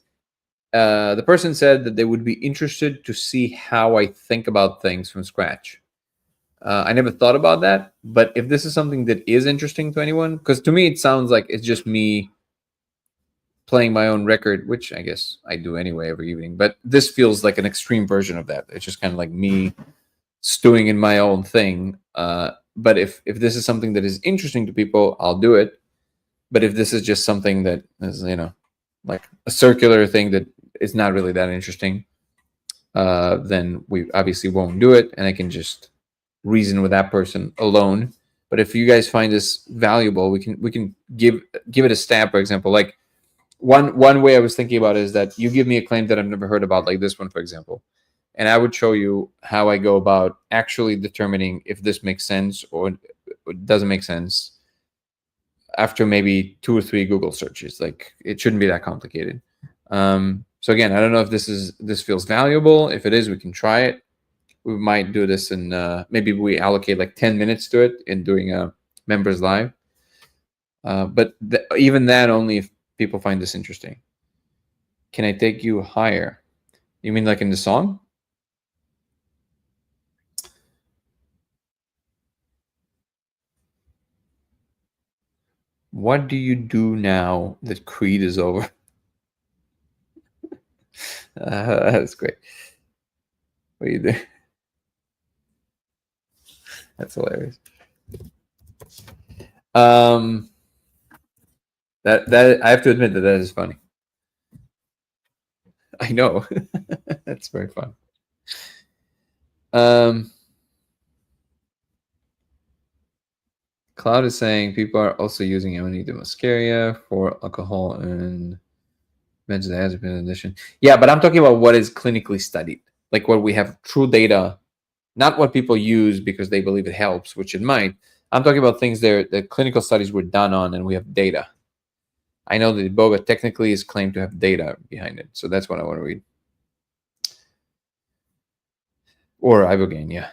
The person said that they would be interested to see how I think about things from scratch. I never thought about that, but if this is something that is interesting to anyone, because to me it sounds like it's just me playing my own record, which I guess I do anyway every evening, but this feels like an extreme version of that. It's just kind of like me stewing in my own thing. But if this is something that is interesting to people, I'll do it. But if this is just something that is, like a circular thing that is not really that interesting, then we obviously won't do it, and I can just reason with that person alone. But if you guys find this valuable, we can give it a stab. For example, like one way I was thinking about it is that you give me a claim that I've never heard about, like this one, for example, and I would show you how I go about actually determining if this makes sense or doesn't make sense after maybe 2 or 3 Google searches. Like, it shouldn't be that complicated. So again, I don't know if this feels valuable. If it is, we can try it. We might do this and maybe we allocate like 10 minutes to it in doing a members live. But even that only if people find this interesting. Can I take you higher? You mean like in the song? What do you do now that Creed is over? That's great. What do you do? That's hilarious. That I have to admit that is funny. I know. That's very fun. Cloud is saying people are also using Amanita muscaria for alcohol and benzodiazepine addiction. Yeah, but I'm talking about what is clinically studied, like what we have true data, not what people use because they believe it helps, which it might. I'm talking about things that clinical studies were done on, and we have data. I know that Iboga technically is claimed to have data behind it, so that's what I want to read. Or Ibogaine, yeah.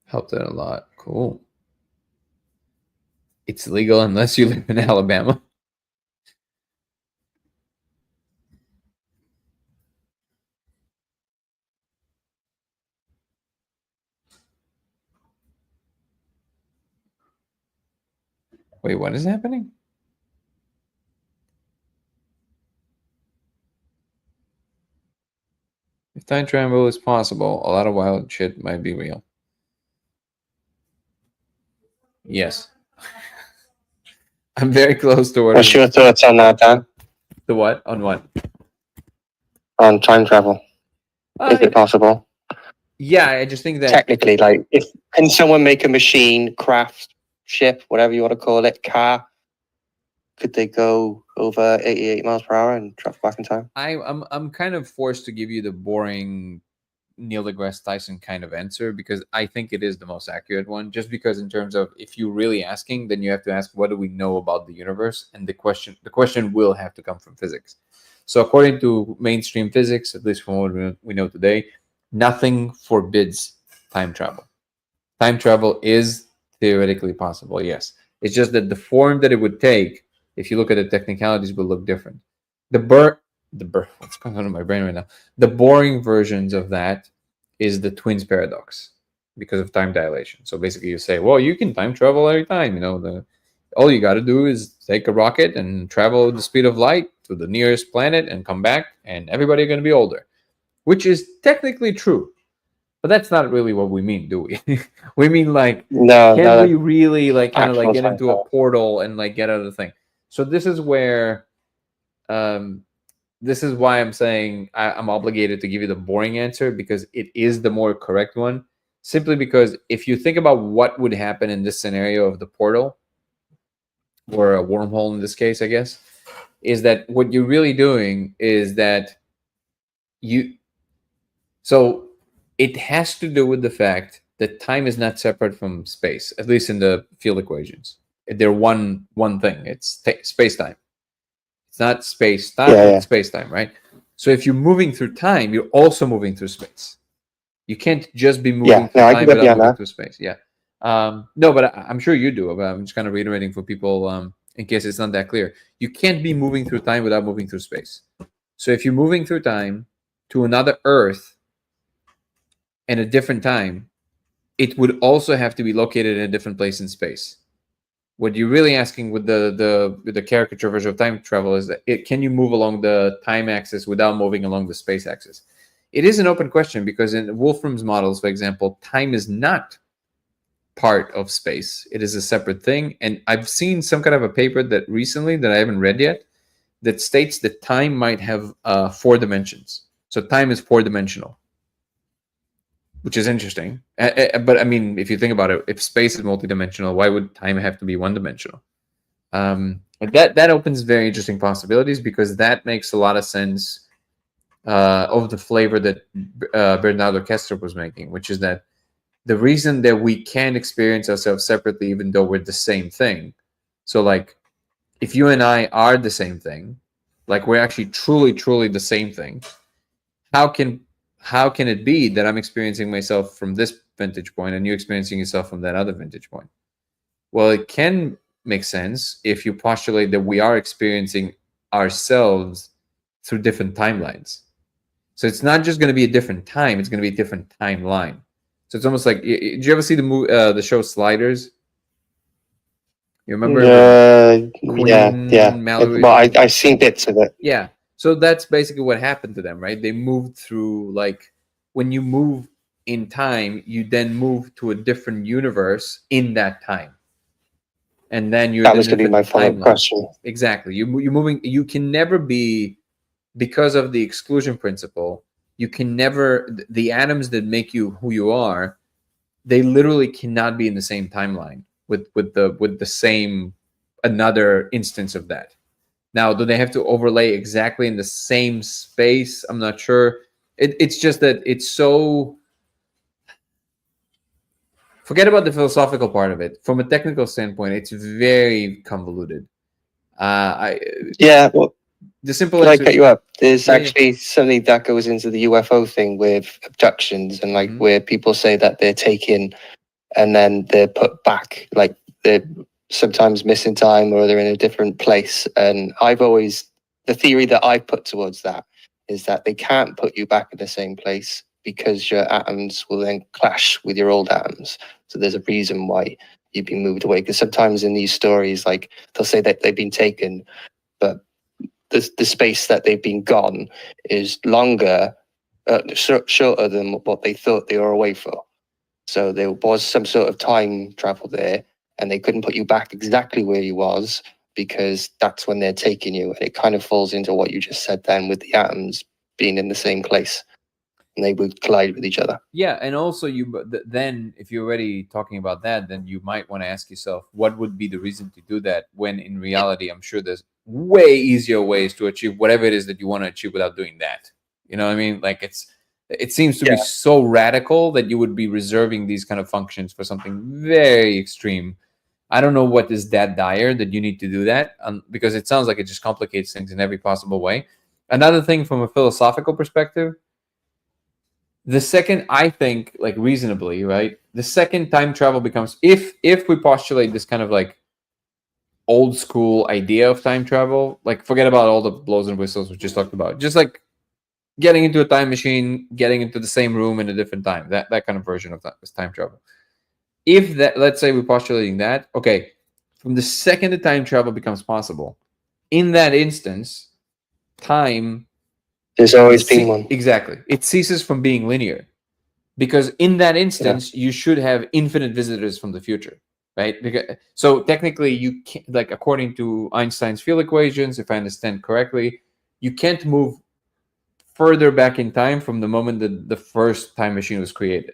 Helped it a lot. Cool. It's legal unless you live in Alabama. Wait, what is happening? If time travel is possible, a lot of wild shit might be real. Yes. I'm very close to what. What's your thoughts on that, Dan? The what? On what? On time travel? Is it possible? Yeah, I just think that technically, like, if can someone make a machine, craft, ship, whatever you want to call it, car? Could they go over 88 miles per hour and travel back in time? I'm kind of forced to give you the boring Neil deGrasse Tyson kind of answer because I think it is the most accurate one. Just because in terms of if you're really asking, then you have to ask what do we know about the universe, and the question will have to come from physics. So according to mainstream physics, at least from what we know today, nothing forbids time travel. Time travel is theoretically possible. Yes, it's just that the form that it would take, if you look at the technicalities, will look different. What's going on in my brain right now? The boring versions of that is the twins paradox because of time dilation. So basically, you say, well, you can time travel every time. All you got to do is take a rocket and travel the speed of light to the nearest planet and come back, and everybody's going to be older, which is technically true. But that's not really what we mean, do we? We mean like, can we really like kind of like get into a portal and like get out of the thing? So this is where this is why I'm saying I'm obligated to give you the boring answer because it is the more correct one. Simply because if you think about what would happen in this scenario of the portal or a wormhole in this case, I guess, is that what you're really doing is that so it has to do with the fact that time is not separate from space, at least in the field equations. They're one thing. It's space time. It's not space time, it's space time, right? So if you're moving through time, you're also moving through space. You can't just be moving through time without moving through space. Yeah. No, but I'm sure you do. But I'm just kind of reiterating for people in case it's not that clear. You can't be moving through time without moving through space. So if you're moving through time to another Earth in a different time, it would also have to be located in a different place in space. What you're really asking with the caricature version of time travel is that can you move along the time axis without moving along the space axis? It is an open question because in Wolfram's models, for example, time is not part of space. It is a separate thing. And I've seen some kind of a paper that recently that I haven't read yet that states that time might have 4 dimensions. So time is 4-dimensional, which is interesting. But I mean, if you think about it, if space is multidimensional, why would time have to be 1-dimensional? That opens very interesting possibilities because that makes a lot of sense of the flavor that Bernardo Kester was making, which is that the reason that we can experience ourselves separately, even though we're the same thing. So, like, if you and I are the same thing, like we're actually truly the same thing, how can how can it be that I'm experiencing myself from this vantage point and you're experiencing yourself from that other vantage point? Well, it can make sense if you postulate that we are experiencing ourselves through different timelines. So it's not just going to be a different time; it's going to be a different timeline. So it's almost like, did you ever see the show Sliders? You remember with Yeah. Queen Mallory? Well, I've seen bits of it. Yeah. So that's basically what happened to them, right? They moved through, like, when you move in time, you then move to a different universe in that time. And then you're That in a was going to be my different follow-up timeline. question. Exactly. You're moving. You can never be, because of the exclusion principle. You can never, the atoms that make you who you are, they literally cannot be in the same timeline with the same another instance of that. Now, do they have to overlay exactly in the same space? I'm not sure. It's just that it's so. Forget about the philosophical part of it. From a technical standpoint, it's very convoluted. Yeah, well, The simple can I answer. cut you up? There's Yeah. actually something that goes into the UFO thing with abductions and like Mhm. where people say that they're taken and then they're put back, like they're sometimes missing time or they're in a different place. And the theory that I put towards that is that they can't put you back in the same place because your atoms will then clash with your old atoms. So there's a reason why you've been moved away. Because sometimes in these stories, like they'll say that they've been taken, but the space that they've been gone is longer, shorter than what they thought they were away for. So there was some sort of time travel there, and they couldn't put you back exactly where you was because that's when they're taking you. And it kind of falls into what you just said then with the atoms being in the same place and they would collide with each other. Yeah, and also then if you're already talking about that, then you might want to ask yourself, what would be the reason to do that? When in reality, I'm sure there's way easier ways to achieve whatever it is that you want to achieve without doing that. You know what I mean? Like it seems to be so radical that you would be reserving these kind of functions for something very extreme. I don't know what is that dire that you need to do that, because it sounds like it just complicates things in every possible way. Another thing from a philosophical perspective, the second, I think, like reasonably, right, the second time travel becomes, if we postulate this kind of like old school idea of time travel, like forget about all the blows and whistles we just talked about, just like getting into a time machine, getting into the same room in a different time, that kind of version of that is time travel. If that, let's say we're postulating that, okay, from the second the time travel becomes possible, in that instance, time, There's always been one. exactly, it ceases from being linear, because in that instance you should have infinite visitors from the future, right? So technically you can't, like according to Einstein's field equations, if I understand correctly, you can't move further back in time from the moment that the first time machine was created.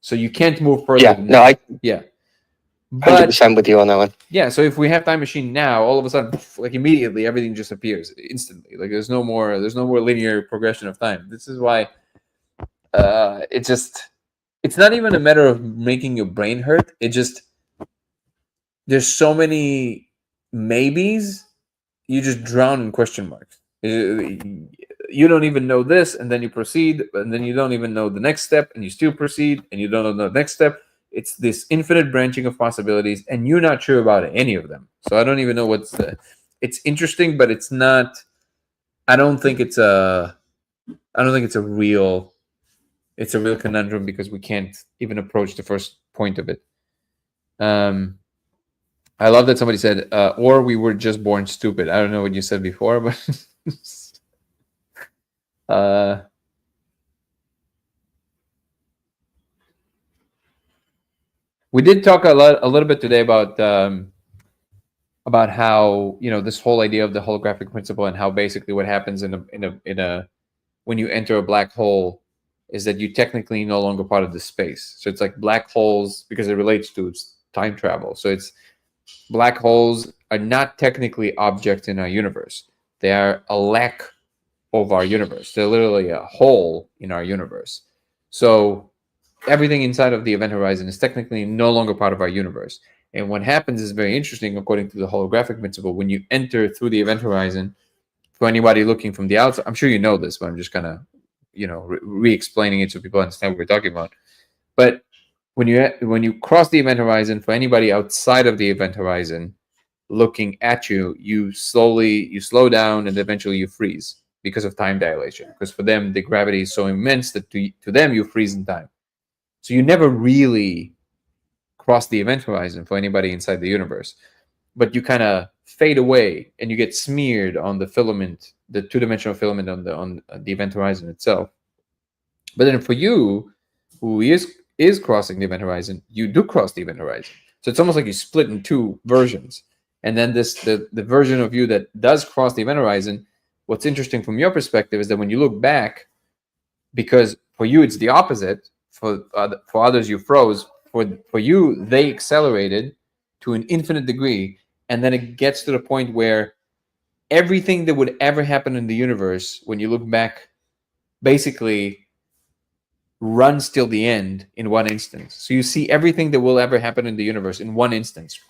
So you can't move further than that. Yeah. But 100% with you on that one. yeah, so if we have time machine now, all of a sudden, like immediately, everything just appears instantly. Like there's no more linear progression of time. This is why it's not even a matter of making your brain hurt. It just, there's so many maybes, you just drown in question marks. You don't even know this, and then you proceed, and then you don't even know the next step, and you still proceed, and you don't know the next step. It's this infinite branching of possibilities, and you're not sure about any of them. So I don't even know what's the. It's interesting, but it's not. I don't think it's a real. It's a real conundrum because we can't even approach the first point of it. I love that somebody said, or we were just born stupid. I don't know what you said before, but we did talk a little bit today about how, you know, this whole idea of the holographic principle, and how basically what happens in a when you enter a black hole is that you technically no longer part of the space. So it's like black holes, because it relates to time travel. So it's black holes are not technically objects in our universe. They are a lack of our universe. They're literally a hole in our universe. So everything inside of the event horizon is technically no longer part of our universe. And what happens is very interesting according to the holographic principle. When you enter through the event horizon, for anybody looking from the outside, I'm sure you know this, but I'm just kind of re-explaining it so people understand what we're talking about. But when you cross the event horizon, for anybody outside of the event horizon looking at you, you slow down and eventually you freeze because of time dilation. Because for them, the gravity is so immense that to them you freeze in time. So you never really cross the event horizon for anybody inside the universe, but you kind of fade away and you get smeared on the filament, the two-dimensional filament on the event horizon itself. But then for you, who is crossing the event horizon, you do cross the event horizon. So it's almost like you split in two versions. And then the version of you that does cross the event horizon, what's interesting from your perspective is that when you look back, because for you it's the opposite, for others you froze, for you they accelerated to an infinite degree, and then it gets to the point where everything that would ever happen in the universe, when you look back, basically runs till the end in one instance. So you see everything that will ever happen in the universe in one instance.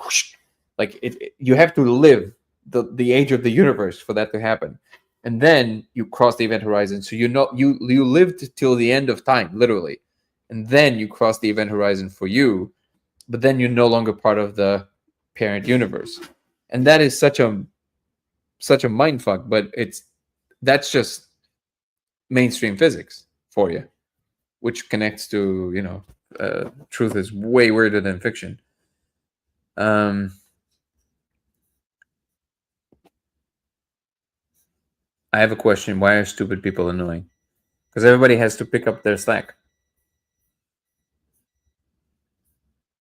Like you have to live the age of the universe for that to happen, and then you cross the event horizon. So you lived till the end of time, literally, and then you cross the event horizon for you, but then you're no longer part of the parent universe, and that is such a mind fuck. But that's just mainstream physics for you, which connects to truth is way weirder than fiction. I have a question. Why are stupid people annoying? Because everybody has to pick up their slack.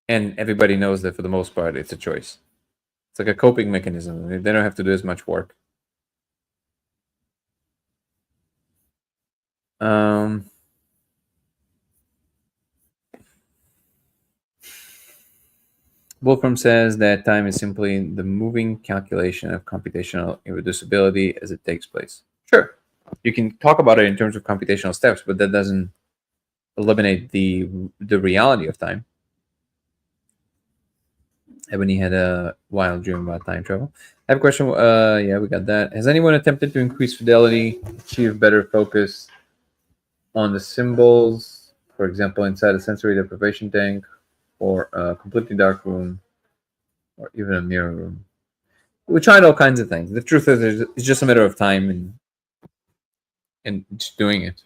And everybody knows that for the most part, it's a choice. It's like a coping mechanism. They don't have to do as much work. Wolfram says that time is simply the moving calculation of computational irreducibility as it takes place. Sure, you can talk about it in terms of computational steps, but that doesn't eliminate the reality of time. Ebony had a wild dream about time travel. I have a question. Yeah, we got that. Has anyone attempted to increase fidelity, achieve better focus on the symbols, for example, inside a sensory deprivation tank, or a completely dark room, or even a mirror room? We tried all kinds of things. The truth is, it's just a matter of time and just doing it.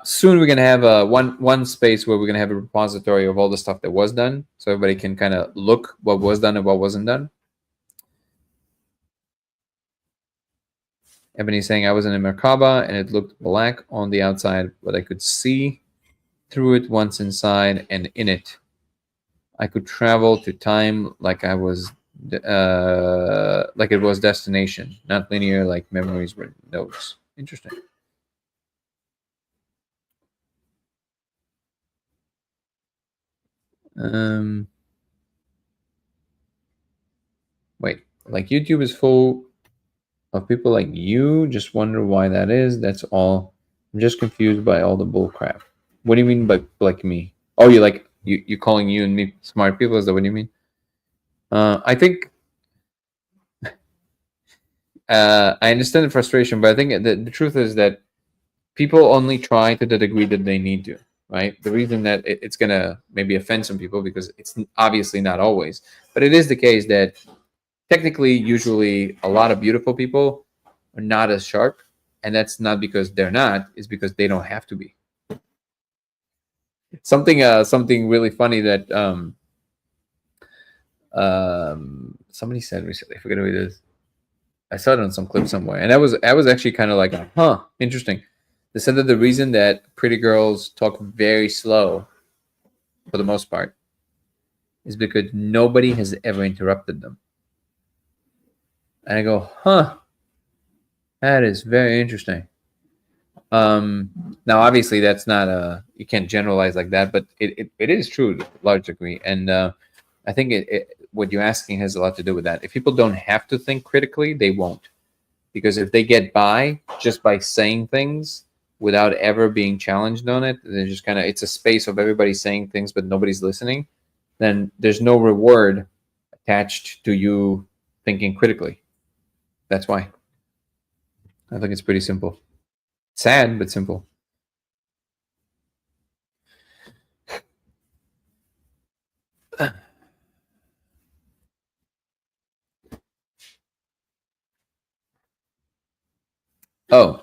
Soon we're gonna have one space where we're gonna have a repository of all the stuff that was done, so everybody can kind of look what was done and what wasn't done. Ebony's saying I was in a Merkaba and it looked black on the outside, but I could see through it once inside, and in it, I could travel to time like I was, like it was destination, not linear like memories were nodes. Interesting. Wait, like YouTube is full of people like you. Just wonder why that is. That's all. I'm just confused by all the bull crap. What do you mean by like me? Oh, you calling you and me smart people? Is that what you mean? I think I understand the frustration, but I think the truth is that people only try to the degree that they need to, right? The reason that it's going to maybe offend some people, because it's obviously not always, but it is the case that technically, usually a lot of beautiful people are not as sharp, and that's not because they're not, it's because they don't have to be. Something really funny that somebody said recently, I forget who it is. I saw it on some clip somewhere, and I was actually kind of like, interesting. They said that the reason that pretty girls talk very slow, for the most part, is because nobody has ever interrupted them. And I go, that is very interesting. Now, obviously, that's not you can't generalize like that, but it is true to a large degree. And I think what you're asking has a lot to do with that. If people don't have to think critically, they won't. Because if they get by just by saying things without ever being challenged on it, they're just kind of, it's a space of everybody saying things, but nobody's listening, then there's no reward attached to you thinking critically. That's why. I think it's pretty simple. Sad but simple. Oh,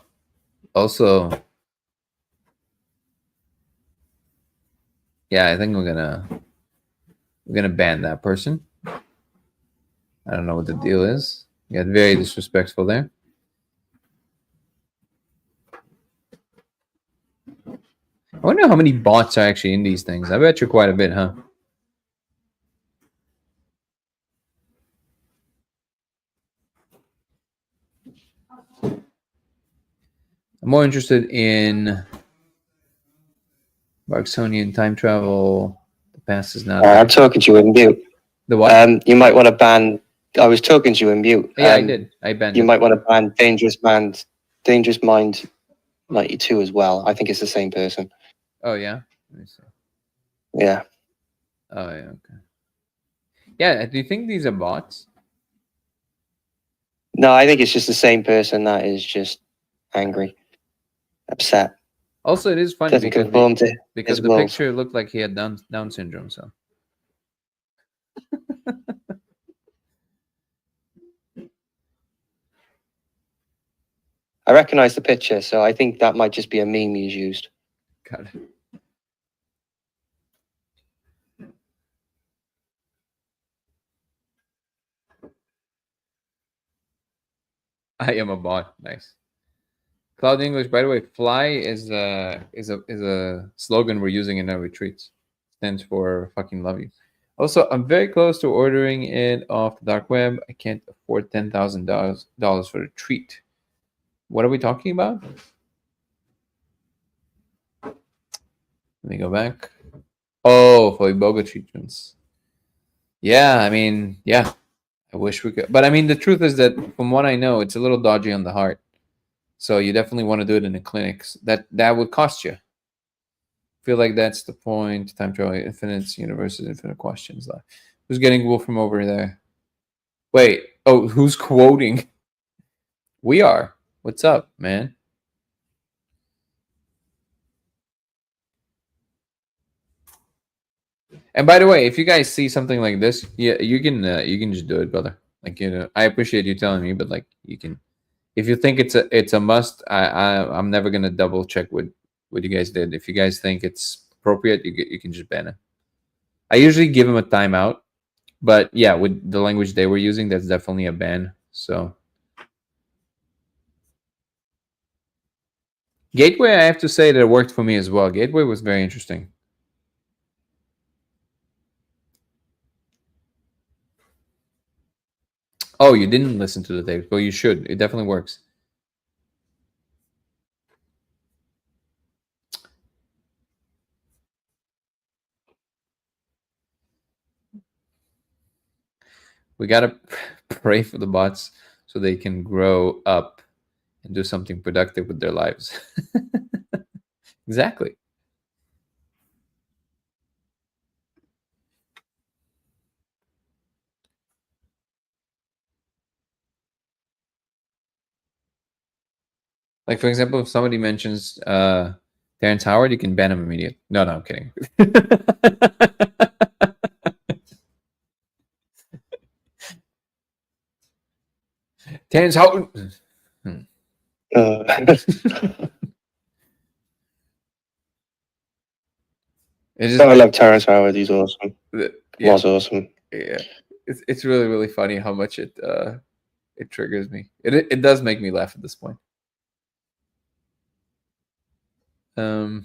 also, yeah, I think we're gonna ban that person. I don't know what the deal is. You got very disrespectful there. I wonder how many bots are actually in these things. I bet you quite a bit, huh? I'm more interested in Marksonian time travel. The past is not. I'm talking to you in mute. The what? You might want to ban. I was talking to you in mute. Yeah, I did. I banned You it. might want to ban Dangerous Mind 92 as well. I think it's the same person. Oh yeah. Let me see. Yeah. Oh yeah. Okay. Yeah. Do you think these are bots? No, I think it's just the same person that is just angry, upset. Also, it is funny Doesn't conform to because his the will. picture looked like he had Down syndrome. So I recognize the picture, so I think that might just be a meme he's used. got it. I am a bot. Nice. Cloud English. By the way, fly is a slogan we're using in our retreats. Stands for fucking love you. Also, I'm very close to ordering it off the dark web. I can't afford $10,000 for a treat. What are we talking about? Let me go back. Oh, for Iboga treatments. Yeah, I mean, yeah. I wish we could, but I mean, the truth is that from what I know, it's a little dodgy on the heart. So you definitely want to do it in the clinics. That would cost you. Feel like that's the point. Time travel, infinite universes, infinite questions. Who's getting wool from over there? Wait. Oh, who's quoting? We are. What's up, man? And by the way, if you guys see something like this, yeah, you can just do it, brother. Like, I appreciate you telling me, but like you can, if you think it's a must, I'm never gonna double check what you guys did. If you guys think it's appropriate, you can just ban it. I usually give them a timeout, but yeah, with the language they were using, that's definitely a ban. So Gateway, I have to say that it worked for me as well. Gateway was very interesting. Oh, you didn't listen to the tapes? Well, you should. It definitely works. We gotta pray for the bots so they can grow up and do something productive with their lives. Exactly. Like, for example, if somebody mentions Terrence Howard, you can ban him immediately. No, I'm kidding. Terrence Howard. I love Terrence Howard. He's awesome. Yeah, Was awesome. yeah. It's really funny how much it triggers me. It does make me laugh at this point. Where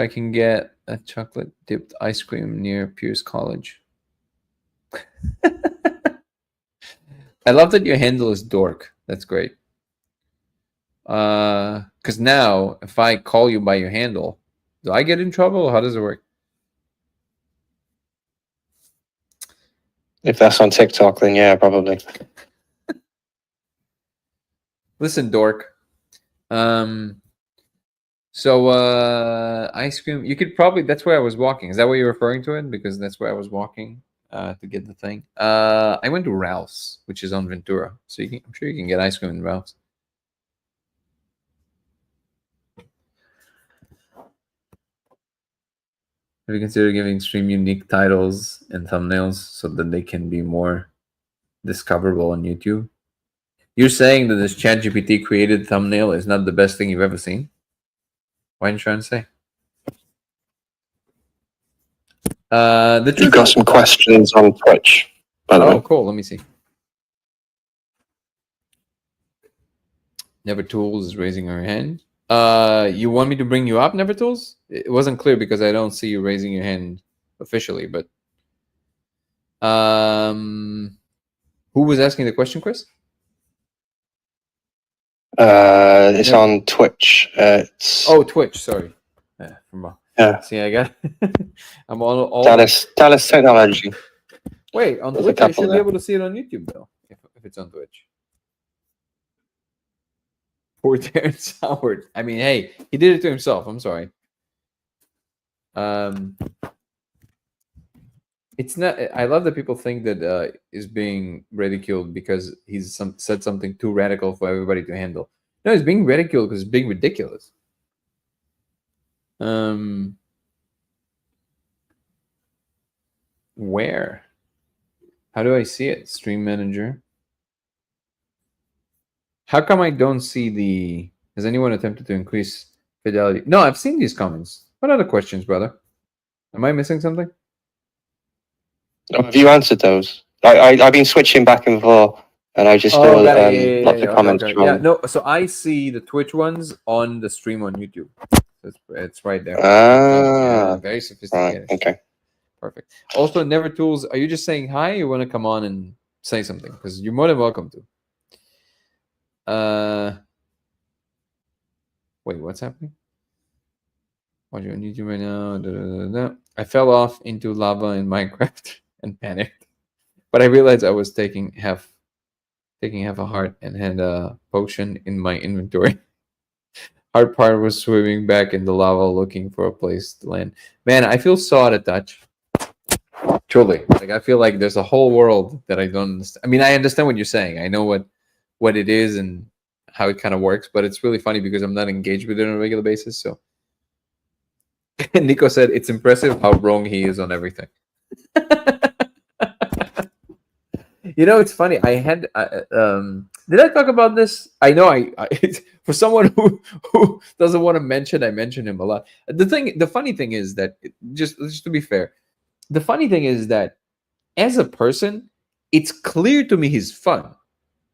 I can get a chocolate dipped ice cream near Pierce College. I love that your handle is dork. That's great. Because now if I call you by your handle, do I get in trouble? How does it work? If that's on TikTok, then yeah, probably. Listen, dork. So ice cream. You could probably. That's where I was walking. Is that what you're referring to it? Because that's where I was walking to get the thing. I went to Ralph's, which is on Ventura. So I'm sure you can get ice cream in Ralph's. Have you considered giving stream unique titles and thumbnails so that they can be more discoverable on YouTube? You're saying that this ChatGPT created thumbnail is not the best thing you've ever seen? What are you trying to say? We've got some questions on Twitch, by the way. Oh, cool. Let me see. Never Tools is raising her hand. You want me to bring you up, Never Tools? It wasn't clear because I don't see you raising your hand officially, but who was asking the question, Chris? It's on Twitch. Oh, Twitch. Sorry. Yeah. See, I got. I'm all. Dallas Technology. Wait, on There's Twitch, a I couple should be there. able to see it on YouTube though, if it's on Twitch. Poor Terrence Howard. I mean, hey, he did it to himself. I'm sorry. It's not. I love that people think that is being ridiculed because he's said something too radical for everybody to handle. No, he's being ridiculed because it's being ridiculous. Where? How do I see it? Stream manager. How come I don't see the... Has anyone attempted to increase fidelity? No, I've seen these comments. What other questions, brother? Am I missing something? Oh, have you answered those? I've been switching back and forth, and I just saw got it. lots of comments. Okay. Yeah, no. So I see the Twitch ones on the stream on YouTube. It's right there. Yeah, very sophisticated. Right, okay. Perfect. Also, Never Tools, are you just saying hi? Or you want to come on and say something? Because you're more than welcome to. Wait, what's happening? Watching on YouTube right now. I fell off into lava in Minecraft and panicked, but I realized I was taking half a heart and had a potion in my inventory. Hard part was swimming back in the lava looking for a place to land. Man, I feel so out of touch. Truly, like I feel like there's a whole world that I don't understand. I mean, I understand what you're saying. I know what it is and how it kind of works, but it's really funny because I'm not engaged with it on a regular basis. So Nico said it's impressive how wrong he is on everything. You know, it's funny. I had did I talk about this? I know for someone who doesn't want to mention, I mention him a lot. The funny thing is that just to be fair, the funny thing is that as a person, it's clear to me he's fun.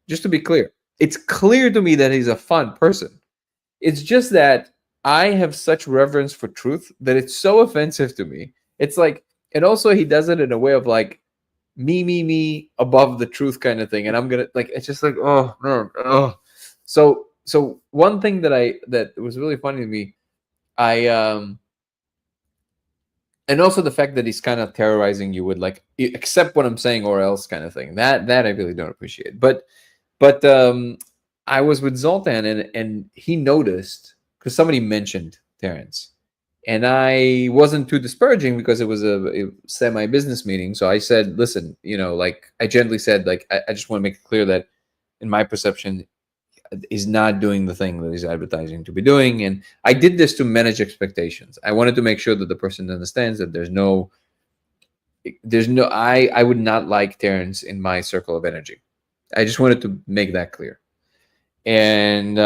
Just to be clear, it's clear to me that he's a fun person. It's just that I have such reverence for truth that it's so offensive to me. It's like, and also he does it in a way of like me above the truth kind of thing. And I'm gonna like, it's just like, oh no, oh. So one thing that was really funny to me, and also the fact that he's kind of terrorizing you with like, accept what I'm saying or else kind of thing. That I really don't appreciate. But I was with Zoltan and he noticed because somebody mentioned Terrence, and I wasn't too disparaging because it was a semi-business meeting. So I said, listen, you know, like I gently said, like I just want to make it clear that in my perception, he's not doing the thing that he's advertising to be doing. And I did this to manage expectations. I wanted to make sure that the person understands that I would not like Terrence in my circle of energy. I just wanted to make that clear. And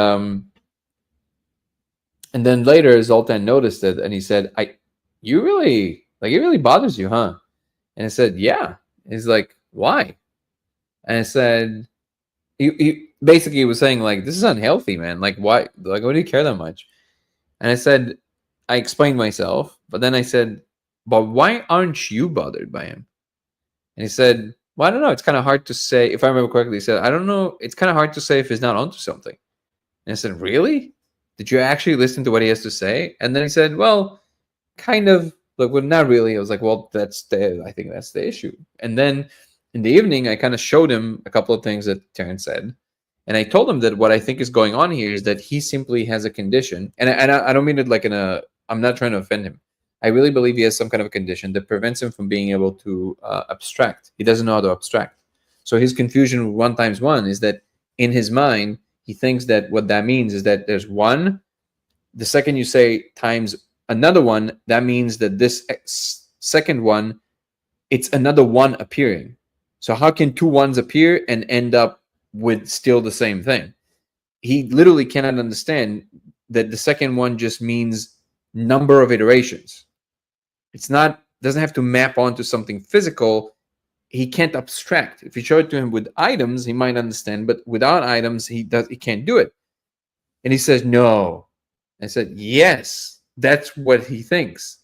then later Zoltan noticed it and he said, it really bothers you, huh? And I said, yeah. And he's like, why? And I said, he basically was saying like, this is unhealthy, man. Like, why? Like, why do you care that much? And I said, I explained myself, but then I said, but why aren't you bothered by him? And he said, well, I don't know. It's kind of hard to say. If I remember correctly, he said, I don't know. It's kind of hard to say if he's not onto something. And I said, really? Did you actually listen to what he has to say? And then he said, well, kind of. Like, well, not really. I was like, well, I think that's the issue. And then in the evening, I kind of showed him a couple of things that Terrence said. And I told him that what I think is going on here is that he simply has a condition. And I don't mean it like I'm not trying to offend him. I really believe he has some kind of a condition that prevents him from being able to abstract. He doesn't know how to abstract. So his confusion with 1 times 1 is that in his mind, he thinks that what that means is that there's 1. The second you say times another one, that means that this second one, it's another one appearing. So how can two ones appear and end up with still the same thing? He literally cannot understand that the second one just means number of iterations. It's not, doesn't have to map onto something physical. He can't abstract. If you show it to him with items, he might understand, but without items, he can't do it. And he says, no. I said, yes, that's what he thinks.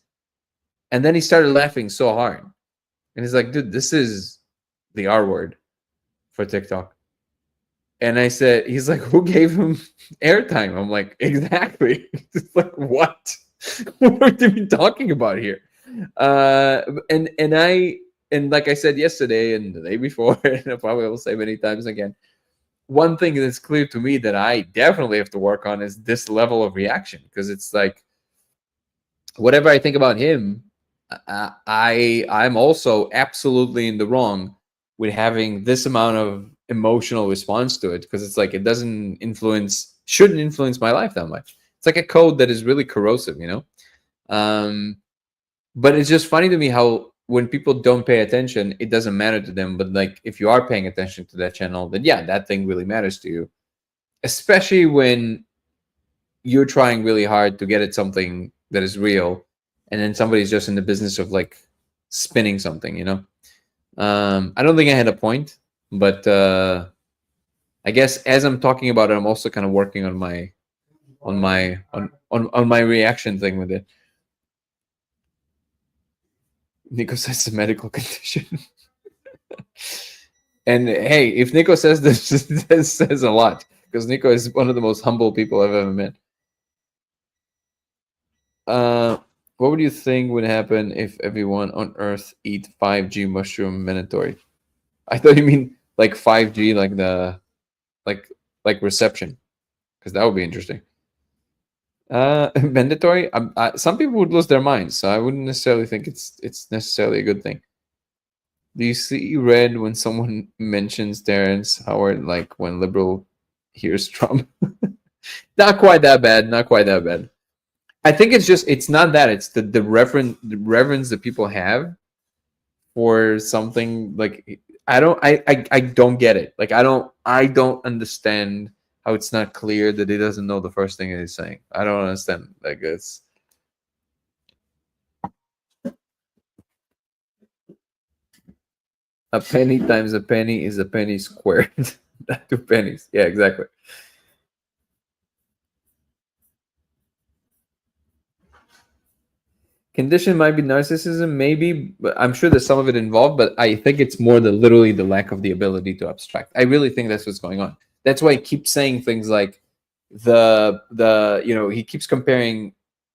And then he started laughing so hard. And he's like, dude, this is the R word for TikTok. And I said, he's like, who gave him airtime? I'm like, exactly. It's like, what? What are we talking about here? And like I said yesterday and the day before, and I probably will say many times again, one thing that's clear to me that I definitely have to work on is this level of reaction, because it's like, whatever I think about him, I'm also absolutely in the wrong with having this amount of emotional response to it, because it's like, it shouldn't influence my life that much. It's like a code that is really corrosive, you know. But it's just funny to me how when people don't pay attention, it doesn't matter to them. But like, if you are paying attention to that channel, then yeah, that thing really matters to you, especially when you're trying really hard to get at something that is real, and then somebody's just in the business of like spinning something, you know. I don't think I had a point, but I guess as I'm talking about it, I'm also kind of working on my reaction thing with it. Nico says it's a medical condition. And hey, if Nico says this, this says a lot, because Nico is one of the most humble people I've ever met. What would you think would happen if everyone on Earth eat 5G mushroom mandatory? I thought you mean like 5G, like the like reception, because that would be interesting. Mandatory. Some people would lose their minds, so I wouldn't necessarily think it's necessarily a good thing. Do you see red when someone mentions Terrence Howard, like when liberal hears Trump? Not quite that bad. Not quite that bad. I think it's not that. It's the reverence that people have for something. Like, I don't get it. Like, I don't understand how it's not clear that he doesn't know the first thing that he's saying. I don't understand. Like, it's a penny times a penny is a penny squared. 2 pennies. Yeah, exactly. Condition might be narcissism, maybe, but I'm sure there's some of it involved, but I think it's more literally the lack of the ability to abstract. I really think that's what's going on. That's why he keeps saying things like he keeps comparing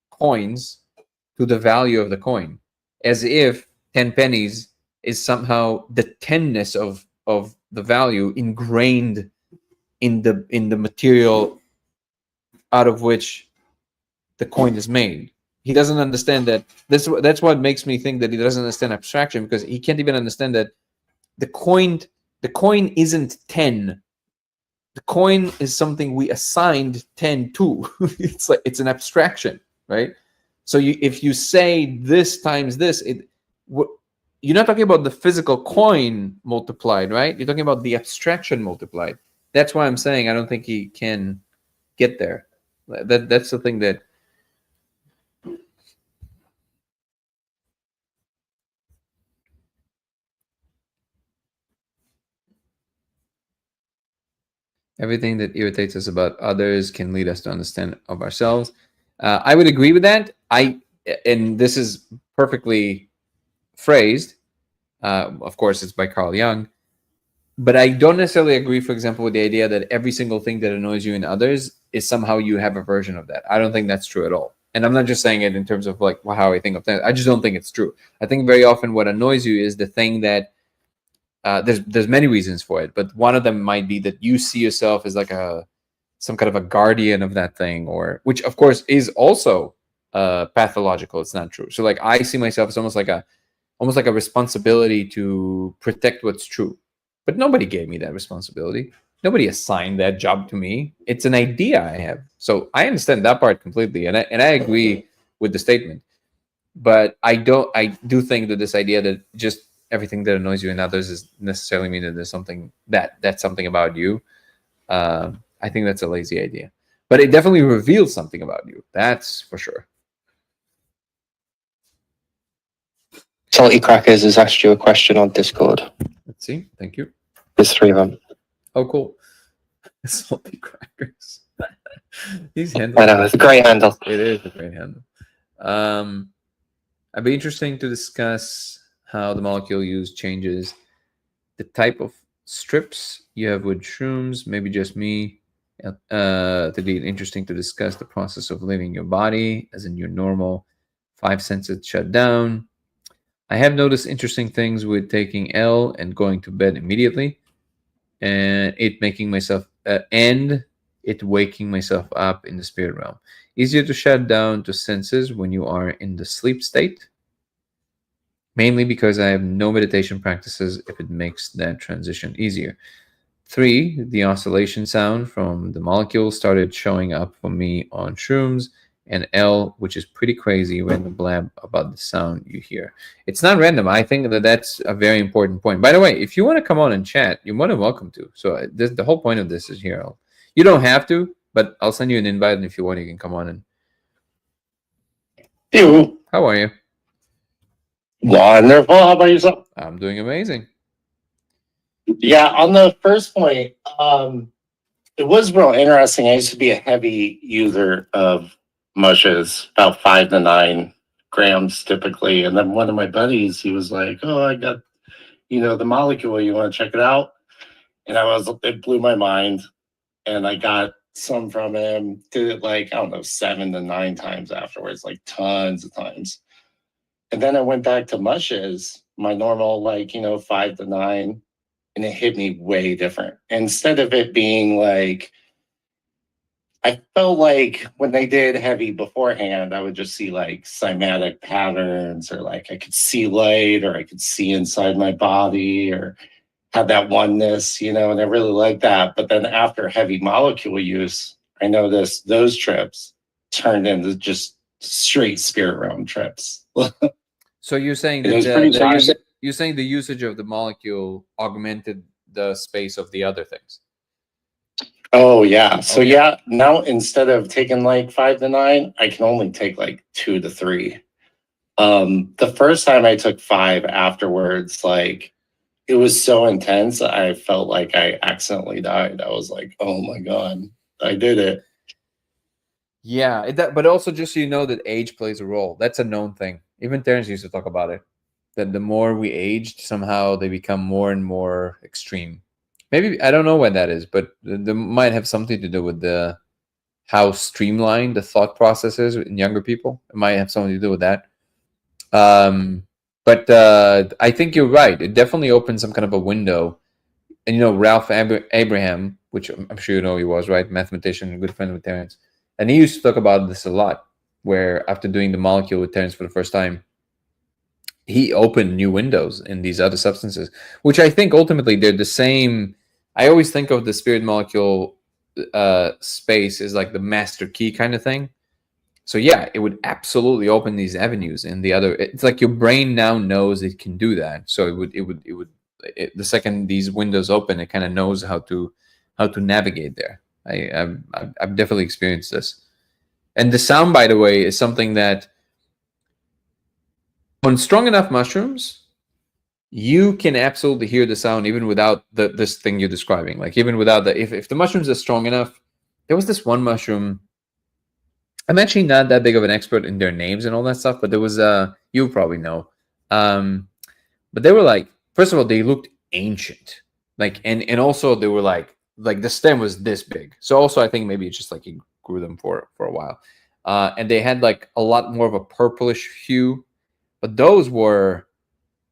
coins to the value of the coin, as if 10 pennies is somehow the tenness of the value ingrained in the material out of which the coin is made. He doesn't understand that. That's what makes me think that he doesn't understand abstraction, because he can't even understand that the coin isn't 10. The coin is something we assigned 10 to. It's like, it's an abstraction, right? So if you say this times this, you're not talking about the physical coin multiplied, right? You're talking about the abstraction multiplied. That's why I'm saying I don't think he can get there. That's the thing that. Everything that irritates us about others can lead us to understand of ourselves. I would agree with that. And this is perfectly phrased. Of course, it's by Carl Jung. But I don't necessarily agree, for example, with the idea that every single thing that annoys you in others is somehow you have a version of that. I don't think that's true at all. And I'm not just saying it in terms of like how I think of things. I just don't think it's true. I think very often what annoys you is the thing that there's many reasons for it, but one of them might be that you see yourself as like some kind of a guardian of that thing, or which of course is also pathological. It's not true. So like, I see myself as almost like a responsibility to protect what's true, but nobody gave me that responsibility. Nobody assigned that job to me. It's an idea I have. So I understand that part completely, and I agree with the statement. But I do think that this idea that just everything that annoys you in others is necessarily mean that there's something that's something about you. I think that's a lazy idea, but it definitely reveals something about you. That's for sure. Salty Crackers has asked you a question on Discord. Let's see. Thank you. There's 3 of them. Oh, cool. Salty Crackers. These handles. I know, it's a great handle. It is a great handle. It'd be interesting to discuss how the molecule use changes the type of strips you have with shrooms. Maybe just me. To be interesting to discuss the process of leaving your body, as in your normal 5 senses shut down. I have noticed interesting things with taking L and going to bed immediately, and it making myself and it waking myself up in the spirit realm. Easier to shut down to senses when you are in the sleep state, mainly because I have no meditation practices if it makes that transition easier. 3, the oscillation sound from the molecule started showing up for me on shrooms, and L, which is pretty crazy, random blab about the sound you hear. It's not random. I think that that's a very important point. By the way, if you want to come on and chat, you're more than welcome to. So the whole point of this is here. You don't have to, but I'll send you an invite, and if you want, you can come on and. Ew. How are you? Wonderful. How about yourself? I'm doing amazing. Yeah, on the first point, it was real interesting. I used to be a heavy user of mushes, about 5 to 9 grams typically. And then one of my buddies, he was like, "Oh, I got, the molecule. You want to check it out?" And it blew my mind. And I got some from him, did it like, I don't know, 7 to 9 times afterwards, like tons of times. And then I went back to mushes, my normal, 5 to 9. And it hit me way different. Instead of it being like, I felt like when they did heavy beforehand, I would just see like cymatic patterns, or like I could see light, or I could see inside my body, or had that oneness, and I really liked that. But then after heavy molecule use, I noticed those trips turned into just straight spirit realm trips. So you're saying It was that pretty wild. you're saying the usage of the molecule augmented the space of the other things. Oh yeah. So Okay. yeah, now instead of taking like 5 to 9, I can only take like 2 to 3. The first time I took 5 afterwards, like it was so intense, I felt like I accidentally died. I was like, oh my God, I did it. Yeah, but also just so you know that age plays a role. That's a known thing. Even Terrence used to talk about it. That the more we aged, somehow they become more and more extreme. Maybe I don't know why that is, but they might have something to do with how streamlined the thought process is in younger people. It might have something to do with that. But I think you're right. It definitely opens some kind of a window. And Ralph Abraham, which I'm sure you know he was, right? Mathematician, good friend with Terrence. And he used to talk about this a lot, where after doing the molecule with Terrence for the first time, he opened new windows in these other substances, which I think ultimately they're the same. I always think of the spirit molecule space as like the master key kind of thing. So yeah, it would absolutely open these avenues in the other. It's like your brain now knows it can do that. So the second these windows open, it kind of knows how to navigate there. I've definitely experienced this. And the sound, by the way, is something that on strong enough mushrooms, you can absolutely hear the sound even without this thing you're describing. Like even without if the mushrooms are strong enough. There was this one mushroom. I'm actually not that big of an expert in their names and all that stuff, but there was you probably know. But they were like, first of all, they looked ancient. Like and also they were like the stem was this big. So also I think maybe it's just like he grew them for a while. And they had like a lot more of a purplish hue. But those were,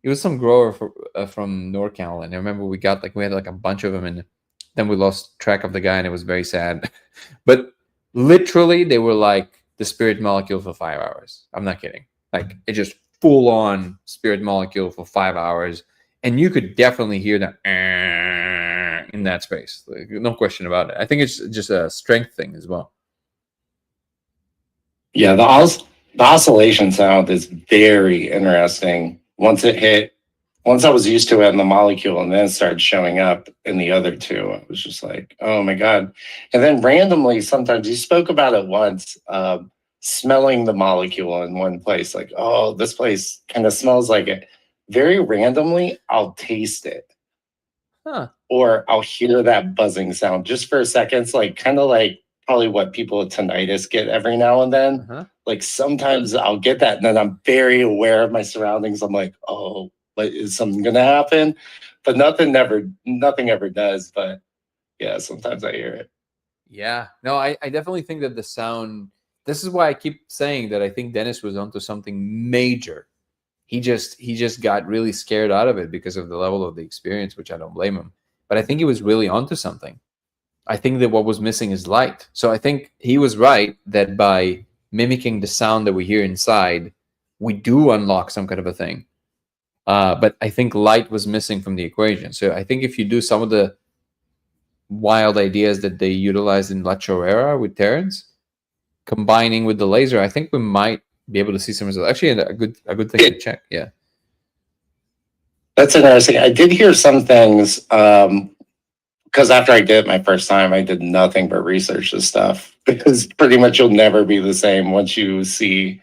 it was some grower from NorCal, and I remember we had like a bunch of them, and then we lost track of the guy, and it was very sad. But literally, they were like the spirit molecule for 5 hours. I'm not kidding. Like it just full on spirit molecule for 5 hours, and you could definitely hear that in that space. Like, no question about it. I think it's just a strength thing as well. Yeah, The oscillation sound is very interesting. Once I was used to it in the molecule and then it started showing up in the other two, I was just like, oh my God. And then randomly, sometimes you spoke about it once, smelling the molecule in one place, like, oh, this place kind of smells like it. Very randomly, I'll taste it. Huh. Or I'll hear that buzzing sound just for a second. It's like kind of like probably what people with tinnitus get every now and then. Uh-huh. Like sometimes I'll get that and then I'm very aware of my surroundings. I'm like, oh, but is something gonna happen? But nothing ever does. But yeah, sometimes I hear it. Yeah. No, I definitely think that the sound. This is why I keep saying that I think Dennis was onto something major. He just got really scared out of it because of the level of the experience, which I don't blame him. But I think he was really onto something. I think that what was missing is light. So I think he was right that by mimicking the sound that we hear inside, we do unlock some kind of a thing. But I think light was missing from the equation. So I think if you do some of the wild ideas that they utilized in La Chorrera with Terrence, combining with the laser, I think we might be able to see some results. Actually, a good thing to check. Yeah. That's interesting. I did hear some things because after I did it my first time, I did nothing but research this stuff because pretty much you'll never be the same once you see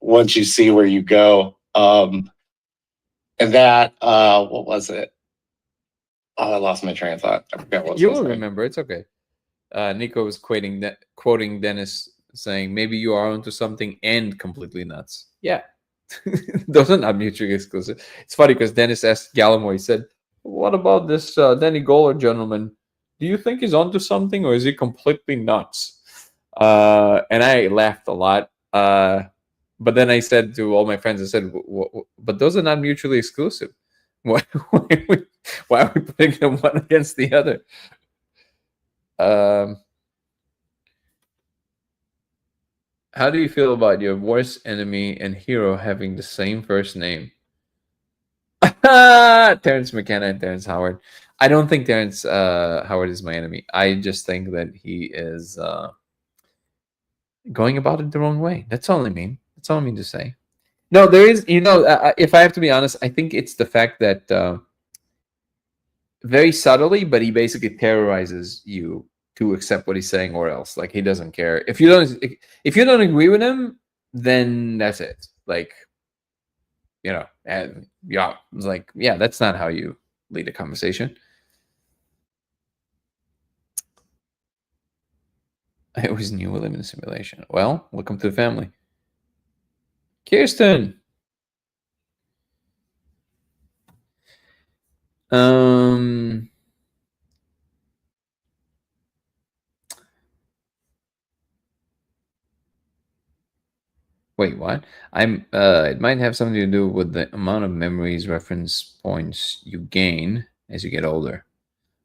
where you go. And that what was it? Oh, I lost my train of thought. I forgot what You was will saying. remember. It's okay. Nico was quoting Dennis saying, maybe you are onto something and completely nuts. Yeah. Those are not mutually exclusive. It's funny because Dennis asked Gallimore, he said, what about this Danny Goller gentleman? Do you think he's onto something or is he completely nuts? And I laughed a lot. But then I said to all my friends, I said, but those are not mutually exclusive. Why are we putting them one against the other? How do you feel about your worst enemy and hero having the same first name? Terrence McKenna and Terrence Howard. I don't think Terrence Howard is my enemy. I just think that he is going about it the wrong way. That's all I mean. That's all I mean to say. No, there is, if I have to be honest, I think it's the fact that very subtly, but he basically terrorizes you to accept what he's saying or else. Like he doesn't care. If you don't agree with him, then that's it. Like, and yeah, it's like, yeah, that's not how you lead a conversation. I always knew we live in a simulation. Well, welcome to the family. Kirsten. Wait, what? It might have something to do with the amount of memories reference points you gain as you get older.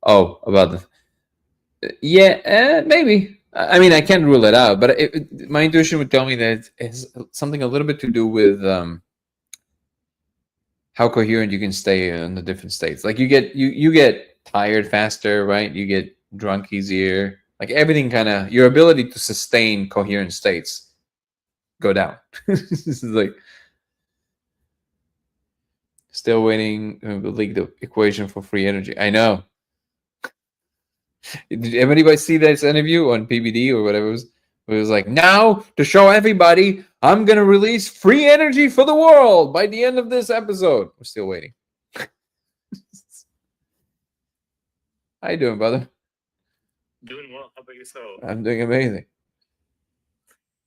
Oh, about yeah, maybe. I mean, I can't rule it out, but my intuition would tell me that it has something a little bit to do with how coherent you can stay in the different states. Like you get tired faster, right? You get drunk easier. Like everything your ability to sustain coherent states go down. This is like still waiting to leak the equation for free energy. I know. Did anybody see that interview on PBD or whatever it was like, now to show everybody, I'm gonna release free energy for the world by the end of this episode. We're still waiting. How you doing, brother? Doing well. How about yourself? I'm doing amazing.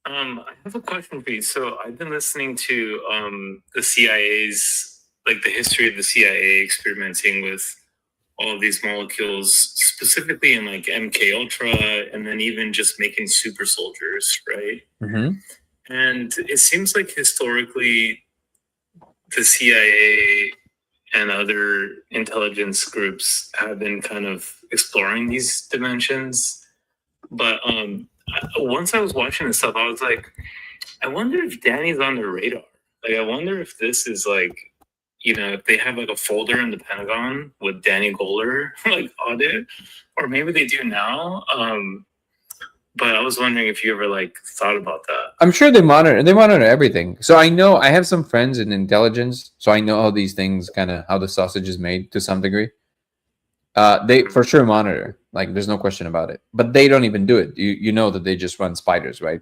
I have a question for you. So I've been listening to the CIA's, like the history of the CIA experimenting with all of these molecules, specifically in like MK Ultra, and then even just making super soldiers, right? Mm-hmm. And it seems like historically, the CIA and other intelligence groups have been kind of exploring these dimensions. But once I was watching this stuff, I was like, I wonder if Danny's on their radar. Like, I wonder if this is like, if they have like a folder in the Pentagon with Danny Goller like on it, or maybe they do now. But I was wondering if you ever like thought about that. I'm sure they monitor everything. So I know I have some friends in intelligence, so I know how these things kind of how the sausage is made to some degree. They for sure monitor, like there's no question about it. But they don't even do it. You know that they just run spiders, right?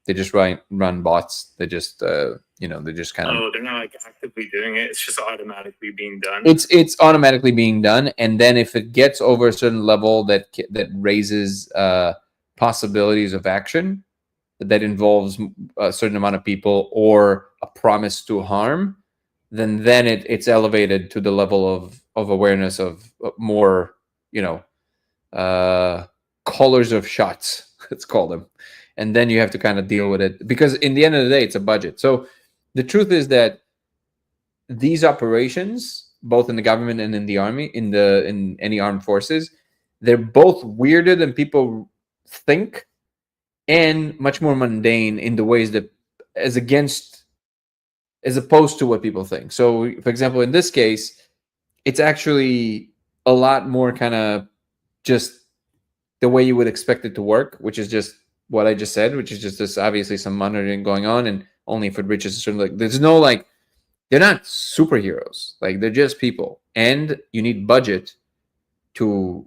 They just run bots. They just they just kind of Oh, they're not like actively doing it. It's just automatically being done. it's automatically being done, and then if it gets over a certain level that raises possibilities of action that involves a certain amount of people or a promise to harm, then it's elevated to the level of awareness of more, colors of shots, let's call them. And then you have to kind of deal with it, because in the end of the day, it's a budget. So the truth is that these operations, both in the government and in the army, in any armed forces, they're both weirder than people think and much more mundane in the ways that as opposed to what people think. So for example, in this case, it's actually a lot more kind of just the way you would expect it to work, which is just what I just said, which is just this obviously some monitoring going on, and only if it reaches a certain, like, there's no, like, they're not superheroes, like they're just people, and you need budget to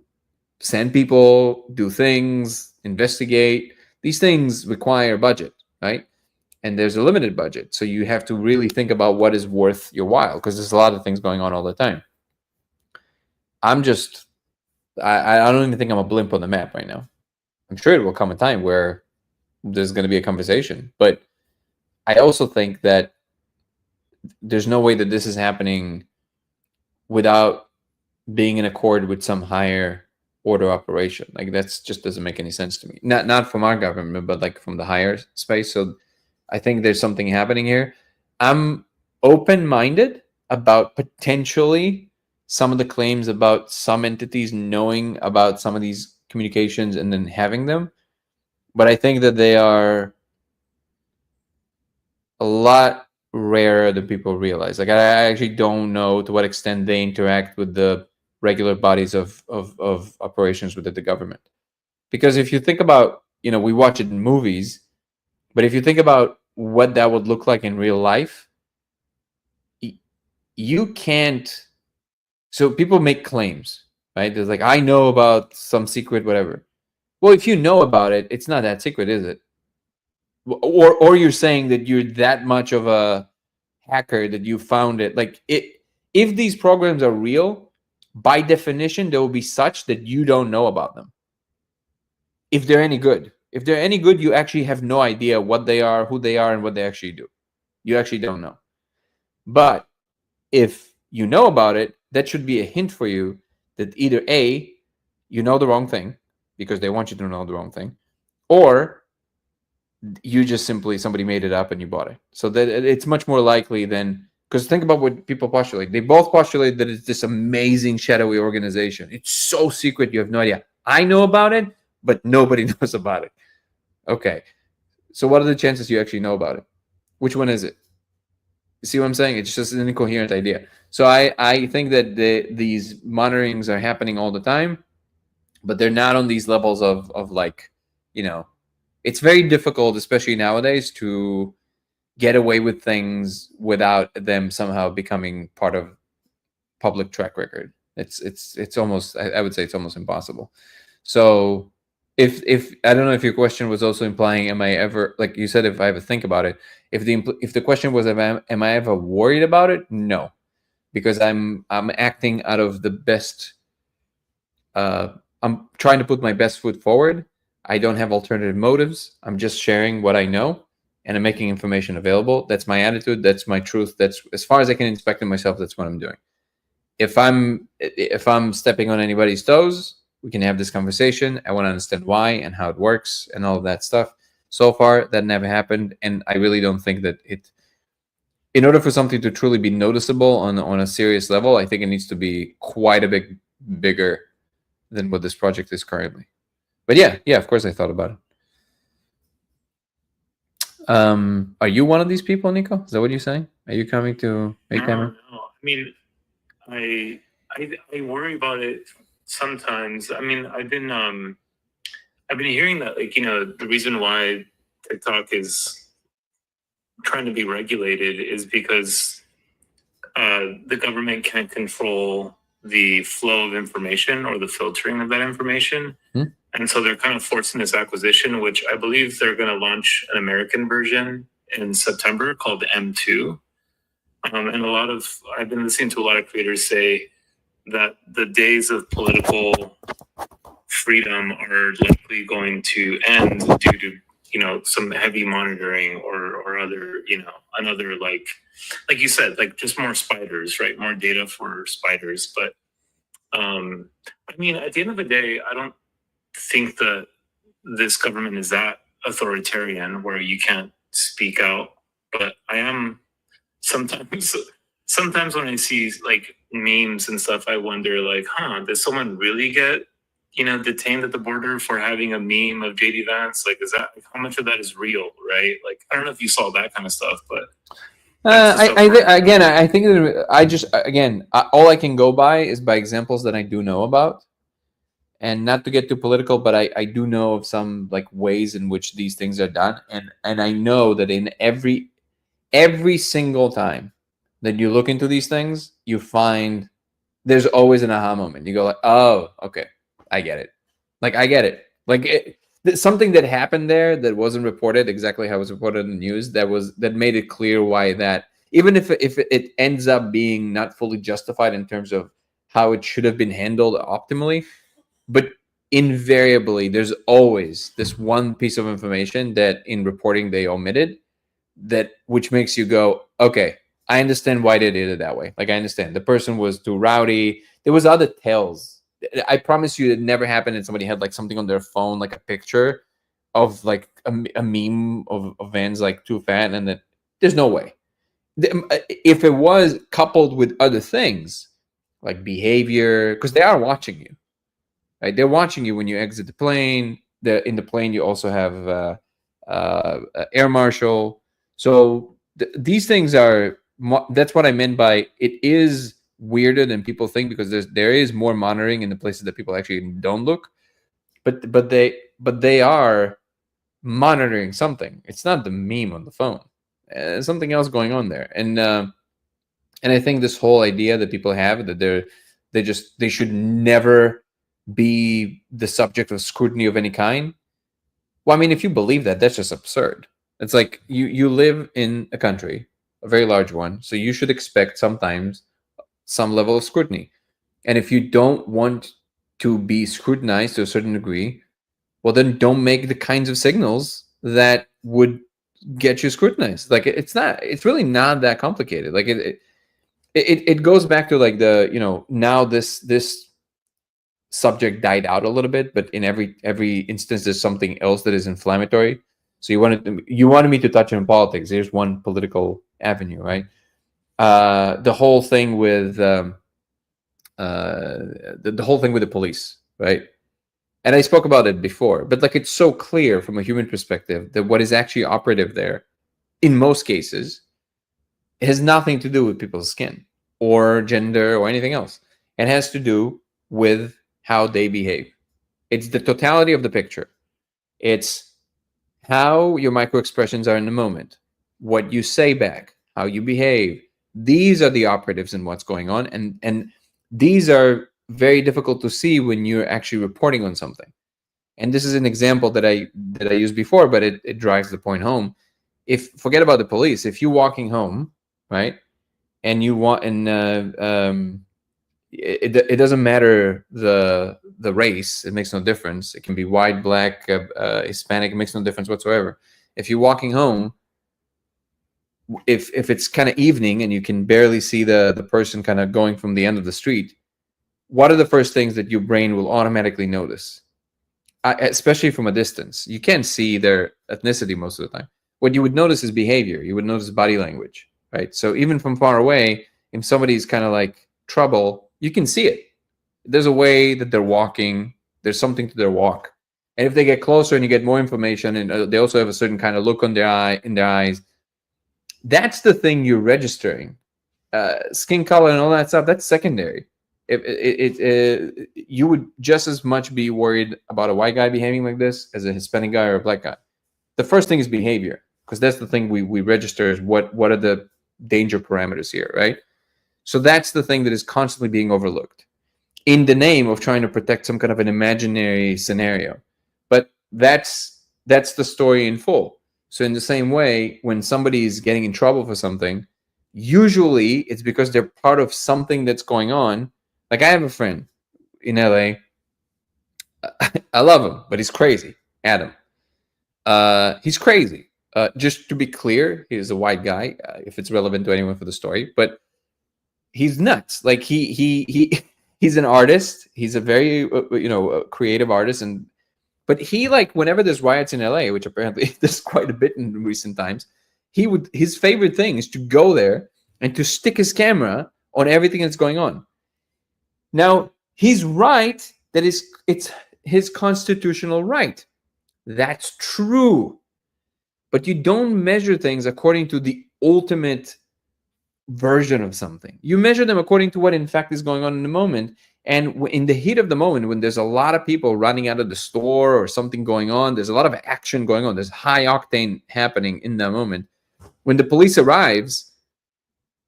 send people, do things, investigate. These things require budget, right? And there's a limited budget, so you have to really think about what is worth your while, because there's a lot of things going on all the time. I'm just I don't even think I'm a blimp on the map right now. I'm sure it will come a time where there's going to be a conversation, but I also think that there's no way that this is happening without being in accord with some higher order operation. Like that's just doesn't make any sense to me. Not from our government, but like from the higher space. So I think there's something happening here. I'm open-minded about potentially some of the claims about some entities knowing about some of these communications and then having them. But I think that they are a lot rarer than people realize. Like I actually don't know to what extent they interact with the regular bodies of operations within the government. Because if you think about, we watch it in movies, but if you think about what that would look like in real life, you can't. So people make claims, right? There's like, I know about some secret, whatever. Well, if you know about it, it's not that secret, is it? Or you're saying that you're that much of a hacker that you found it. Like if these programs are real, by definition, they will be such that you don't know about them. If they're any good. If they're any good, you actually have no idea what they are, who they are, and what they actually do. You actually don't know. But if you know about it, that should be a hint for you that either A, you know the wrong thing because they want you to know the wrong thing, or you just simply somebody made it up and you bought it. So that it's much more likely than, because think about what people postulate. They both postulate that it's this amazing shadowy organization. It's so secret, you have no idea. I know about it, but nobody knows about it. Okay. So what are the chances you actually know about it? Which one is it? You see what I'm saying? It's just an incoherent idea. So I think that these monitorings are happening all the time, but they're not on these levels of like, it's very difficult, especially nowadays, to get away with things without them somehow becoming part of public track record. It's almost, I would say it's almost impossible. So if I don't know if your question was also implying, am I ever, like you said, if I ever think about it, if the question was, am I ever worried about it? No, because I'm acting out of the best. I'm trying to put my best foot forward. I don't have alternative motives. I'm just sharing what I know, and I'm making information available. That's my attitude. That's my truth. That's as far as I can inspect it myself. That's what I'm doing. If I'm stepping on anybody's toes, we can have this conversation. I want to understand why and how it works and all of that stuff. So far, that never happened, and I really don't think that it. In order for something to truly be noticeable on a serious level, I think it needs to be quite a bit bigger than what this project is currently. But yeah, of course I thought about it. Are you one of these people, Nico? Is that what you're saying? Are you coming to Mayhammer? No. I mean, I worry about it sometimes. I mean, I've been I've been hearing that, like, the reason why TikTok is trying to be regulated is because the government can't control the flow of information or the filtering of that information. And so they're kind of forcing this acquisition, which I believe they're going to launch an American version in September called M2. And I've been listening to a lot of creators say that the days of political freedom are likely going to end due to some heavy monitoring or other another like you said, like just more spiders, right? More data for spiders. But I mean, at the end of the day, I don't think that this government is that authoritarian where you can't speak out. But I am sometimes when I see like memes and stuff, I wonder like, did someone really get detained at the border for having a meme of JD Vance? Like, is that how much of that is real, right? Like, I don't know if you saw that kind of stuff, but I think all I can go by is by examples that I do know about, and not to get too political, but I do know of some like ways in which these things are done, and I know that in every single time that you look into these things, you find there's always an aha moment. You go like, oh, okay, I get it. Like, I get it. Like, something that happened there that wasn't reported exactly how it was reported in the news, that made it clear why that, even if it ends up being not fully justified in terms of how it should have been handled optimally, but invariably there's always this one piece of information that in reporting they omitted, which makes you go, okay, I understand why they did it that way. Like, I understand the person was too rowdy. There was other tales. I promise you, it never happened. And somebody had like something on their phone, like a picture of like a meme of Vans like too fat, and that there's no way. If it was coupled with other things like behavior, because they are watching you, right? They're watching you when you exit the plane. In the plane, you also have air marshal. So these things are. That's what I meant by it is weirder than people think, because there is more monitoring in the places that people actually don't look, but they are monitoring something. It's not the meme on the phone. There's something else going on there, and I think this whole idea that people have that they should never be the subject of scrutiny of any kind. Well, I mean, if you believe that, that's just absurd. It's like you live in a country, a very large one, so you should expect sometimes some level of scrutiny. And if you don't want to be scrutinized to a certain degree, well, then don't make the kinds of signals that would get you scrutinized. Like, it's really not that complicated. Like, it goes back to like now this subject died out a little bit, but in every instance there's something else that is inflammatory. So you wanted me to touch on politics. Here's one political avenue, right? The whole thing with the whole thing with the police, right? And I spoke about it before, but like, it's so clear from a human perspective that what is actually operative there, in most cases, it has nothing to do with people's skin or gender or anything else. It has to do with how they behave. It's the totality of the picture. It's how your micro expressions are in the moment, what you say back, how you behave. These are the operatives in what's going on, and these are very difficult to see when you're actually reporting on something. And this is an example that I used before, but it drives the point home. Forget about the police. If you're walking home, right, and you want, and it doesn't matter the race. It makes no difference. It can be white, black, Hispanic. It makes no difference whatsoever. If you're walking home, if it's kind of evening and you can barely see the person kind of going from the end of the street, what are the first things that your brain will automatically notice? Especially from a distance, you can't see their ethnicity most of the time. What you would notice is behavior. You would notice body language, right? So even from far away, if somebody's kind of like trouble, you can see it. There's a way that they're walking. There's something to their walk. And if they get closer and you get more information, and they also have a certain kind of look in their eyes, that's the thing you're registering. Skin color and all that stuff, that's secondary. You would just as much be worried about a white guy behaving like this as a Hispanic guy or a black guy. The first thing is behavior, because that's the thing we register is what are the danger parameters here, right? So that's the thing that is constantly being overlooked in the name of trying to protect some kind of an imaginary scenario. But that's the story in full. So in the same way, when somebody is getting in trouble for something, usually it's because they're part of something that's going on. Like I have a friend in LA. I love him, but he's crazy. Adam. He's crazy. Just to be clear, he's a white guy, if it's relevant to anyone for the story, but he's nuts. Like he's an artist. He's a very creative artist, but he, like, whenever there's riots in LA, which apparently there's quite a bit in recent times, his favorite thing is to go there and to stick his camera on everything that's going on. Now, he's right that it's his constitutional right. That's true. But you don't measure things according to the ultimate version of something. You measure them according to what in fact is going on in the moment. And in the heat of the moment, when there's a lot of people running out of the store or something going on, there's a lot of action going on, there's high octane happening in that moment. When the police arrives,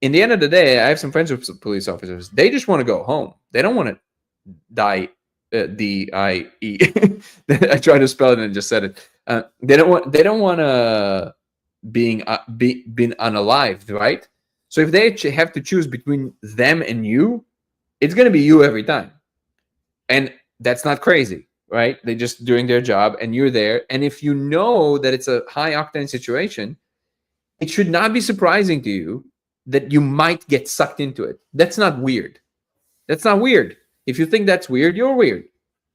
in the end of the day, I have some friends with police officers. They just want to go home. They don't want to die. D-I-E. I tried to spell it and just said it. They don't want to being unalived, right? So if they have to choose between them and you, it's going to be you every time. And that's not crazy, right? They're just doing their job and you're there. And if you know that it's a high octane situation, it should not be surprising to you that you might get sucked into it. That's not weird. That's not weird. If you think that's weird, you're weird,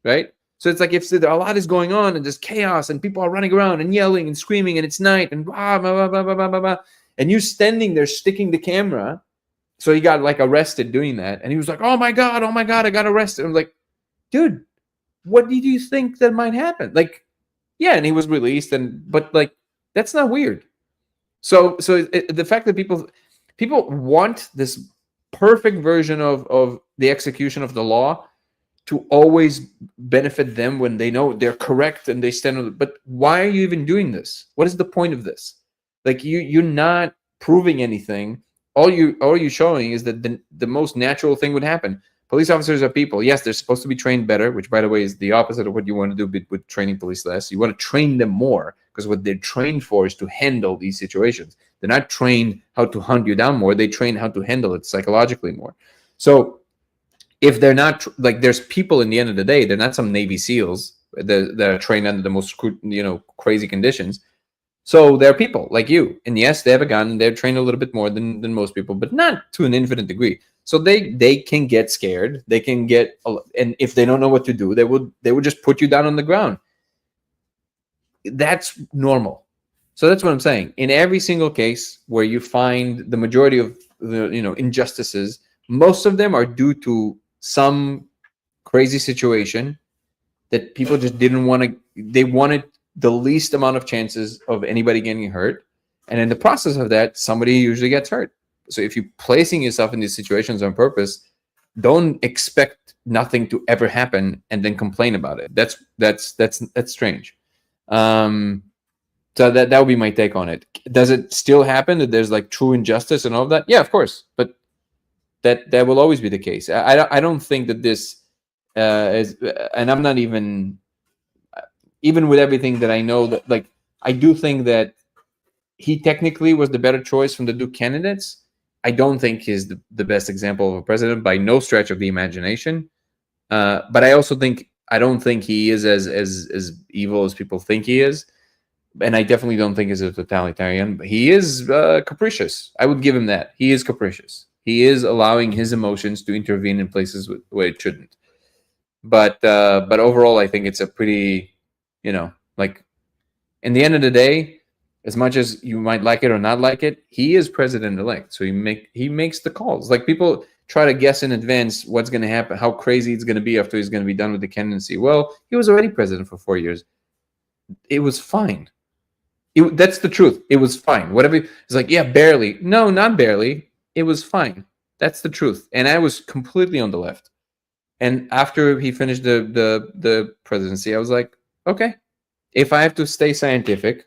right? So it's like if a lot is going on and there's chaos and people are running around and yelling and screaming and it's night and blah, blah, blah, blah, blah, blah, blah, and you're standing there sticking the camera. So he got like arrested doing that. And he was like, oh my God, I got arrested. I'm like, dude, what did you think that might happen? Like, yeah, and he was released, but like, that's not weird. So the fact that people want this perfect version of the execution of the law to always benefit them when they know they're correct and they stand on it. But why are you even doing this? What is the point of this? Like you're not proving anything. All you're showing is that the most natural thing would happen. Police officers are people. Yes, they're supposed to be trained better, which, by the way, is the opposite of what you want to do with training police less. You want to train them more, because what they're trained for is to handle these situations. They're not trained how to hunt you down more. They train how to handle it psychologically more. So if they're not, like, there's people in the end of the day, they're not some Navy SEALs that are trained under the most crazy conditions. So they're people like you. And yes, they have a gun and they're trained a little bit more than most people, but not to an infinite degree. So they can get scared. They can get, and if they don't know what to do, they would just put you down on the ground. That's normal. So that's what I'm saying. In every single case where you find the majority of the injustices, most of them are due to some crazy situation that people just didn't want to. They wanted the least amount of chances of anybody getting hurt, and in the process of that, somebody usually gets hurt. So if you're placing yourself in these situations on purpose, don't expect nothing to ever happen and then complain about it. That's strange. So that would be my take on it. Does it still happen that there's like true injustice and all of that? Yeah, of course, but that will always be the case. I don't think that this is, and I'm not even with everything that I know, that, like, I do think that he technically was the better choice from the two candidates. I don't think he's the best example of a president by no stretch of the imagination. But I don't think he is as evil as people think he is. And I definitely don't think he's a totalitarian. But he is capricious. I would give him that. He is capricious. He is allowing his emotions to intervene in places where it shouldn't. But overall, I think it's a pretty, like, in the end of the day, as much as you might like it or not like it, he is president-elect. So he makes the calls. Like, people try to guess in advance what's going to happen, how crazy it's going to be after he's going to be done with the candidacy. Well, he was already president for 4 years. It was fine. That's the truth. It was fine. Whatever. It's like, yeah, barely. No, not barely. It was fine. That's the truth. And I was completely on the left. And after he finished the presidency, I was like, okay, if I have to stay scientific,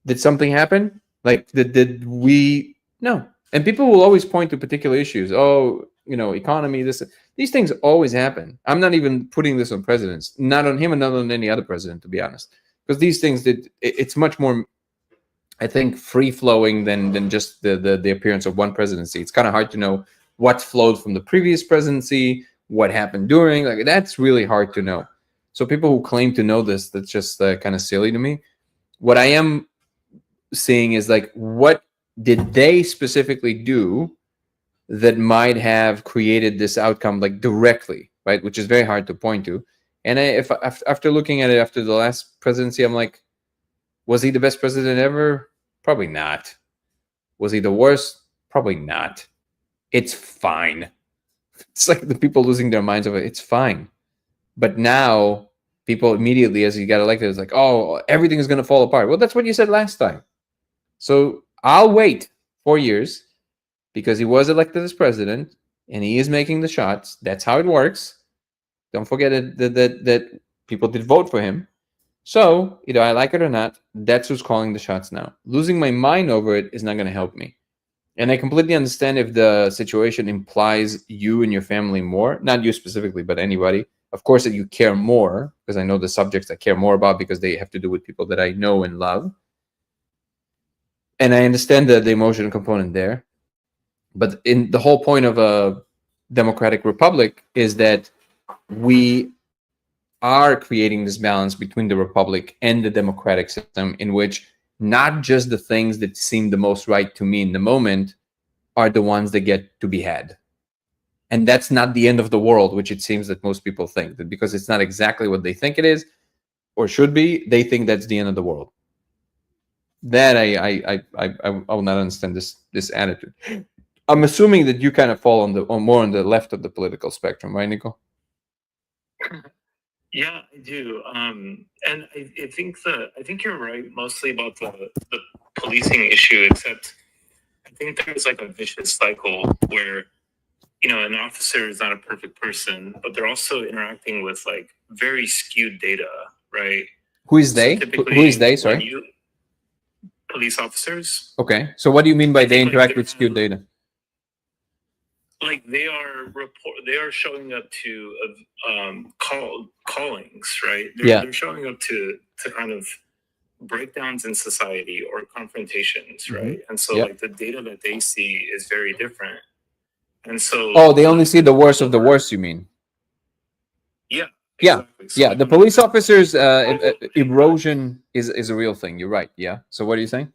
did something happen? Like, did we? No. And people will always point to particular issues. Oh, economy, these things always happen. I'm not even putting this on presidents, not on him and not on any other president, to be honest, because these things it's much more, I think, free flowing than just the appearance of one presidency. It's kind of hard to know what flowed from the previous presidency, what happened during. Like, that's really hard to know. So people who claim to know this, that's just kind of silly to me. What I am seeing is, like, what did they specifically do that might have created this outcome, like, directly, right? Which is very hard to point to. And if after looking at it after the last presidency, I'm like, was he the best president ever? Probably not. Was he the worst? Probably not. It's fine. It's like the people losing their minds over it. It's fine. But now people immediately, as he got elected, it's like, oh, everything is going to fall apart. Well, that's what you said last time. So I'll wait 4 years because he was elected as president and he is making the shots. That's how it works. Don't forget that people did vote for him. So, either I like it or not, that's who's calling the shots now. Losing my mind over it is not going to help me. And I completely understand if the situation implies you and your family more, not you specifically, but anybody. Of course, that you care more, because I know the subjects I care more about because they have to do with people that I know and love. And I understand the emotional component there. But in the whole point of a democratic republic is that we are creating this balance between the republic and the democratic system, in which not just the things that seem the most right to me in the moment are the ones that get to be had. And that's not the end of the world, which it seems that most people think, that because it's not exactly what they think it is or should be, they think that's the end of the world. That I will not understand this attitude. I'm assuming that you kind of fall more on the left of the political spectrum, right, Nico? Yeah, I do. And I think you're right mostly about the policing issue, except I think there's like a vicious cycle where, an officer is not a perfect person, but they're also interacting with like very skewed data, right? Who is they? Who is they? Sorry. Police officers. Okay. So what do you mean by they interact with skewed data? Like they are showing up to callings, right? They're showing up to kind of breakdowns in society or confrontations, right? And so like the data that they see is very different. And so they only see the worst of the worst, you mean? Yeah. Exactly. So yeah, the police officers erosion is a real thing. You're right. Yeah. So what are you saying?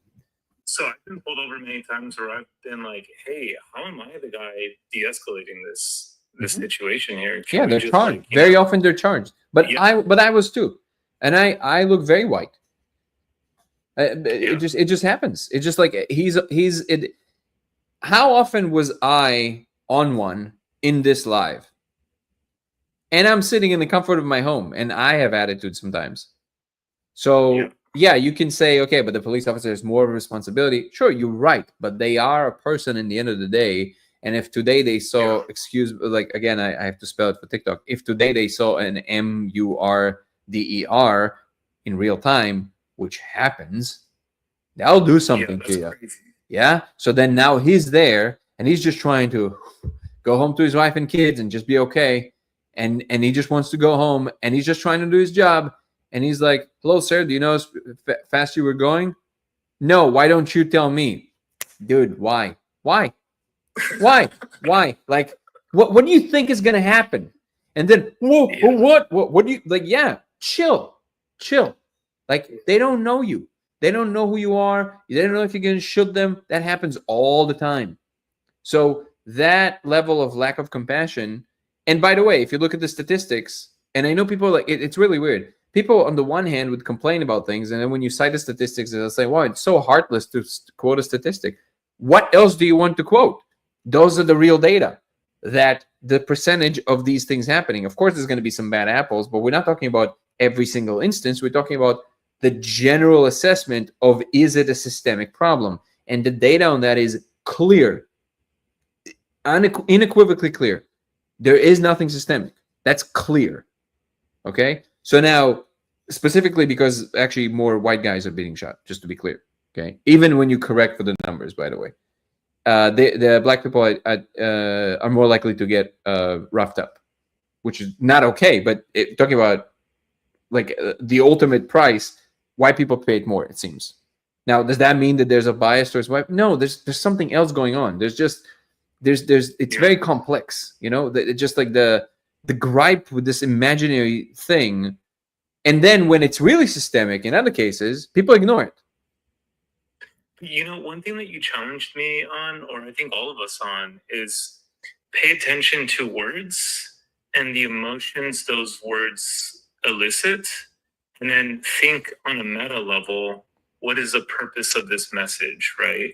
So I've been pulled over many times where I've been like, hey, how am I the guy de-escalating this situation here? Yeah, they're charged. Very often they're charged. But I was too. And I look very white. It just happens. It's just like how often was I on one in this live? And I'm sitting in the comfort of my home and I have attitude sometimes. So yeah, you can say, okay, but the police officer has more of a responsibility. Sure, you're right, but they are a person in the end of the day. And if today they saw, again, I have to spell it for TikTok. If today they saw an MURDER in real time, which happens, they'll do something to you. Crazy. Yeah. So then now he's there and he's just trying to go home to his wife and kids and just be okay. And he just wants to go home and he's just trying to do his job. And he's like, hello, sir, do you know how fast you were going? No, why don't you tell me? Dude, why? Why? Like, what do you think is going to happen? And then, what do you, like, yeah, chill. Like, they don't know you. They don't know who you are. They don't know if you're going to shoot them. That happens all the time. So that level of lack of compassion, and by the way, if you look at the statistics, and I know people like, it's really weird. People on the one hand would complain about things, and then when you cite the statistics, they'll say, wow, it's so heartless to quote a statistic. What else do you want to quote? Those are the real data, that the percentage of these things happening. Of course, there's going to be some bad apples, but we're not talking about every single instance. We're talking about the general assessment of, is it a systemic problem? And the data on that is clear, unequivocally clear. There is nothing systemic. That's clear. Okay? So now, specifically because actually more white guys are being shot, just to be clear. Okay? Even when you correct for the numbers, by the way. The black people are more likely to get roughed up, which is not okay. But talking about like the ultimate price, white people paid more, it seems. Now, does that mean that there's a bias towards white? No, there's something else going on. There's it's very complex, you know. Just like the gripe with this imaginary thing, and then when it's really systemic in other cases, people ignore it. You know, one thing that you challenged me on, or I think all of us on, is pay attention to words and the emotions those words elicit, and then think on a meta level, what is the purpose of this message, right?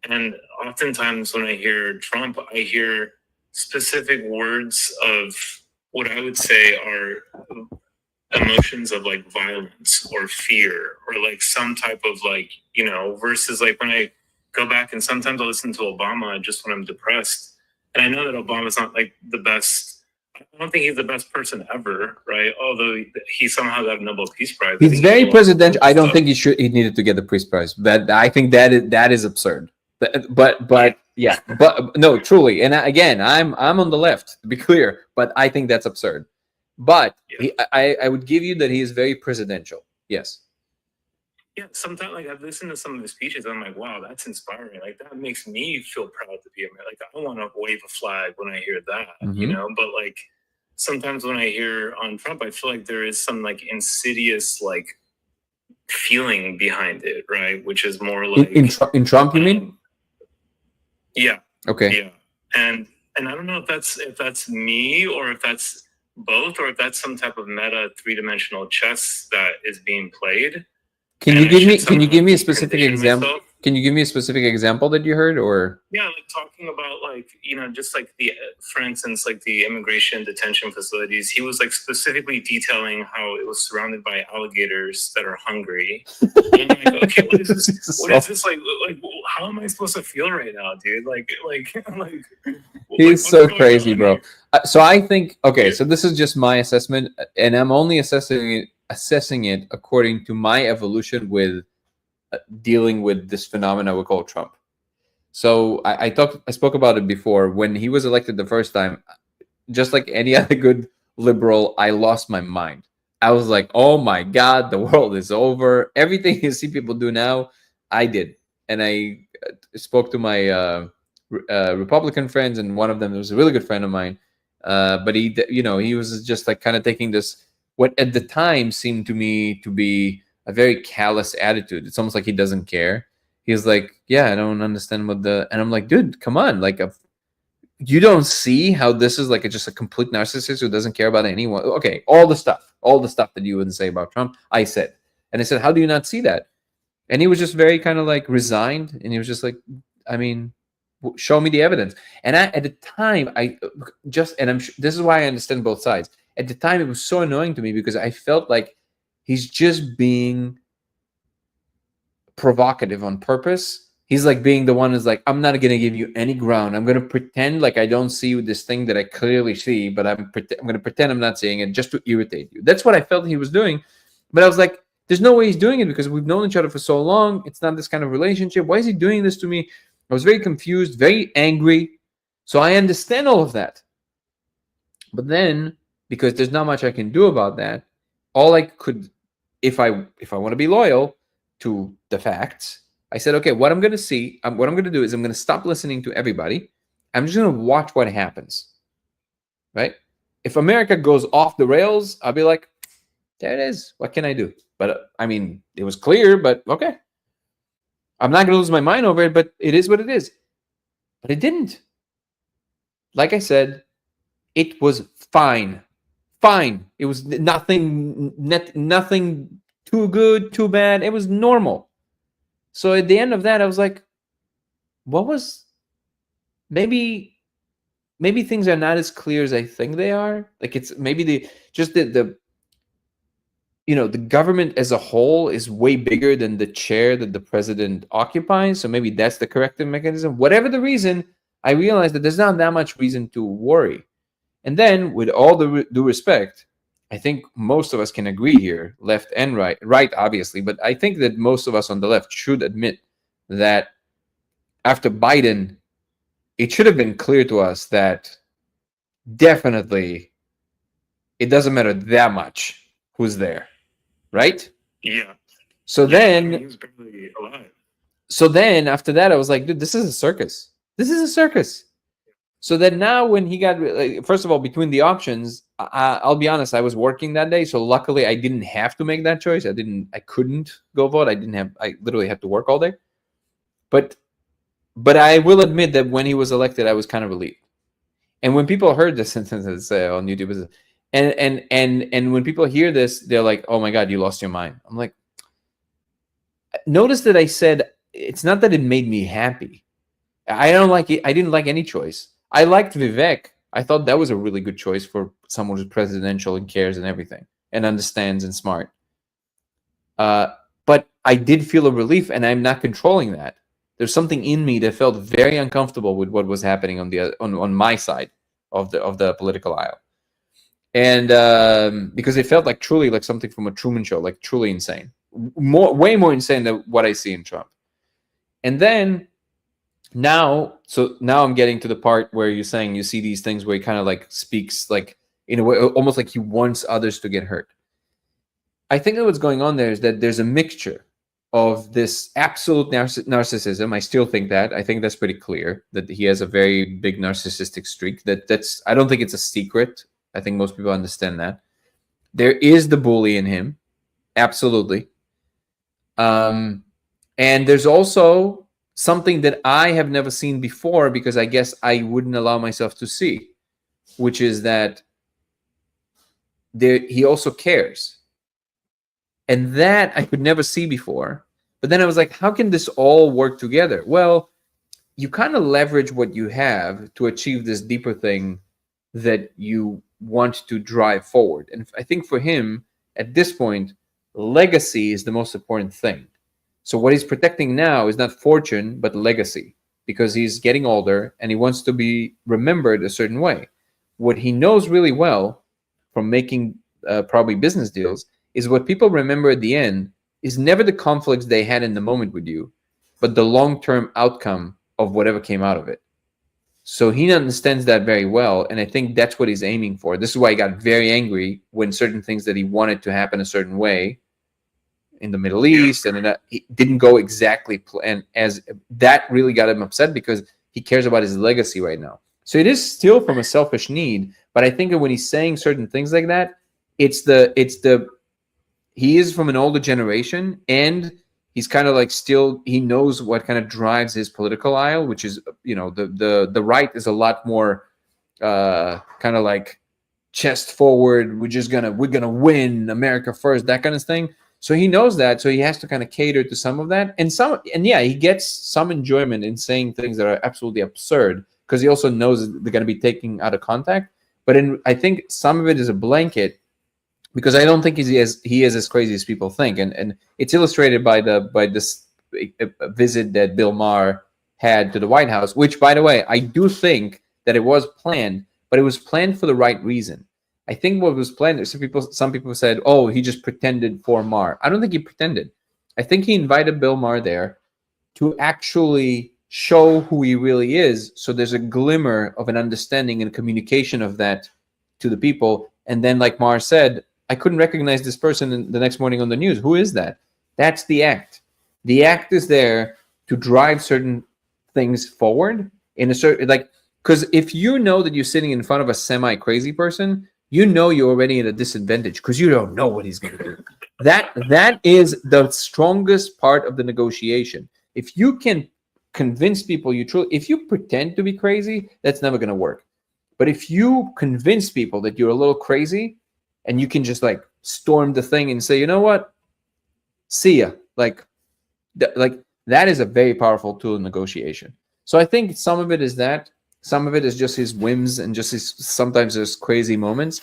And oftentimes when I hear Trump, I hear specific words of what I would say are emotions of like violence or fear or like some type of like, you know, versus like when I go back and sometimes I listen to Obama just when I'm depressed. And I know that Obama's not like the best. I don't think he's the best person ever, right? Although he somehow got a Nobel Peace Prize. He's very presidential. I don't think he needed to get the Peace Prize. That I think that is absurd. But yeah, but no, truly. And again, I'm on the left, to be clear, but I think that's absurd. But I would give you that he is very presidential. Yes. Yeah, sometimes like I've listened to some of his speeches, I'm like, wow, that's inspiring. Like that makes me feel proud to be American. Like I want to wave a flag when I hear that, you know. But like sometimes when I hear on Trump, I feel like there is some like insidious like feeling behind it, right? Which is more like in Trump, you mean? Yeah. Okay. Yeah, and I don't know if that's me or if that's both or if that's some type of meta three-dimensional chess that is being played. Can you give me a specific example? Myself. Can you give me a specific example that you heard, or? Yeah, like talking about like, you know, just like for instance, like the immigration detention facilities. He was like specifically detailing how it was surrounded by alligators that are hungry. And I'm like, okay, what is this? What is this like? Like, how am I supposed to feel right now, dude? Like. He's so crazy, bro. So I think so this is just my assessment, and I'm only assessing it according to my evolution with dealing with this phenomena we call Trump. So I spoke about it before. When he was elected the first time, just like any other good liberal, I lost my mind. I was like, oh my God, the world is over. Everything you see people do now, I did. And I spoke to my Republican friends, and one of them was a really good friend of mine. But he was just like kind of taking this, what at the time seemed to me to be a very callous attitude. It's almost like he doesn't care. He's like, yeah, I don't understand and I'm like, dude, come on. Like, you don't see how this is like just a complete narcissist who doesn't care about anyone. Okay. All the stuff that you wouldn't say about Trump, I said. And I said, how do you not see that? And he was just very kind of like resigned. And he was just like, I mean, show me the evidence. And at the time, this is why I understand both sides. At the time, it was so annoying to me because I felt like he's just being provocative on purpose. He's like being the one who's like, I'm not going to give you any ground. I'm going to pretend like I don't see this thing that I clearly see, but I'm going to pretend I'm not seeing it just to irritate you. That's what I felt he was doing. But I was like, there's no way he's doing it because we've known each other for so long. It's not this kind of relationship. Why is he doing this to me? I was very confused, very angry. So I understand all of that. But then, because there's not much I can do about that, all I could, if I want to be loyal to the facts, I said, okay, what I'm going to do is I'm going to stop listening to everybody. I'm just going to watch what happens, right? If America goes off the rails, I'll be like, there it is. What can I do? But I mean, it was clear, but okay. I'm not going to lose my mind over it, but it is what it is. But it didn't. Like I said, it was fine. Fine. It was nothing too good, too bad. It was normal. So at the end of that, I was like, maybe things are not as clear as I think they are. Like it's maybe the government as a whole is way bigger than the chair that the president occupies. So maybe that's the corrective mechanism. Whatever the reason, I realized that there's not that much reason to worry. And then, with all the due respect, I think most of us can agree here, left and right obviously, but I think that most of us on the left should admit that after Biden, it should have been clear to us that definitely it doesn't matter that much who's there, right? Yeah. So Yeah, I then, mean, he was barely alive. so then after that, I was like, dude, this is a circus. This is a circus. So that now when he got, first of all, between the options, I'll be honest, I was working that day. So luckily I didn't have to make that choice. I couldn't go vote. I literally had to work all day. But I will admit that when he was elected, I was kind of relieved. And when people heard this sentence on YouTube, and when people hear this, they're like, oh my God, you lost your mind. I'm like, notice that I said, it's not that it made me happy. I don't like it. I didn't like any choice. I liked Vivek. I thought that was a really good choice for someone who's presidential and cares and everything and understands and smart. But I did feel a relief, and I'm not controlling that. There's something in me that felt very uncomfortable with what was happening on my side of the political aisle, and because it felt like truly like something from a Truman Show, like truly insane, way more insane than what I see in Trump. And then now I'm getting to the part where you're saying you see these things where he kind of like speaks like in a way almost like he wants others to get hurt. I think that what's going on there is that there's a mixture of this absolute narcissism. I still think that. I think that's pretty clear that he has a very big narcissistic streak. That's I don't think it's a secret. I think most people understand that. There is the bully in him, absolutely. And there's also something that I have never seen before because I guess I wouldn't allow myself to see, which is that he also cares. And that I could never see before. But then I was like, how can this all work together? Well, you kind of leverage what you have to achieve this deeper thing that you want to drive forward. And I think for him, at this point, legacy is the most important thing. So what he's protecting now is not fortune, but legacy, because he's getting older and he wants to be remembered a certain way. What he knows really well from making probably business deals is what people remember at the end is never the conflicts they had in the moment with you, but the long-term outcome of whatever came out of it. So he understands that very well, and I think that's what he's aiming for. This is why he got very angry when certain things that he wanted to happen a certain way in the Middle East, and it didn't go exactly and as that really got him upset because he cares about his legacy right now. So it is still from a selfish need, but I think that when he's saying certain things like that, he is from an older generation, and he's kind of like still he knows what kind of drives his political aisle, which is the right is a lot more kind of like chest forward. We're gonna win, America first, that kind of thing. So he knows that, so he has to kind of cater to some of that, and yeah, he gets some enjoyment in saying things that are absolutely absurd because he also knows they're going to be taken out of context. But I think some of it is a blanket because I don't think he is as crazy as people think, and it's illustrated by this visit that Bill Maher had to the White House, which, by the way, I do think that it was planned, but it was planned for the right reason. I think what was planned, some people said, oh, he just pretended for Maher. I don't think he pretended. I think he invited Bill Maher there to actually show who he really is. So there's a glimmer of an understanding and communication of that to the people. And then, like Maher said, I couldn't recognize this person the next morning on the news. Who is that? That's the act. The act is there to drive certain things forward in a certain, like, because if you know that you're sitting in front of a semi-crazy person, you know you're already at a disadvantage because you don't know what he's going to do. That is the strongest part of the negotiation. If you can convince people if you pretend to be crazy, that's never going to work. But if you convince people that you're a little crazy and you can just like storm the thing and say, you know what, see ya. Like that is a very powerful tool in negotiation. So I think some of it is that. Some of it is just his whims and just sometimes there's crazy moments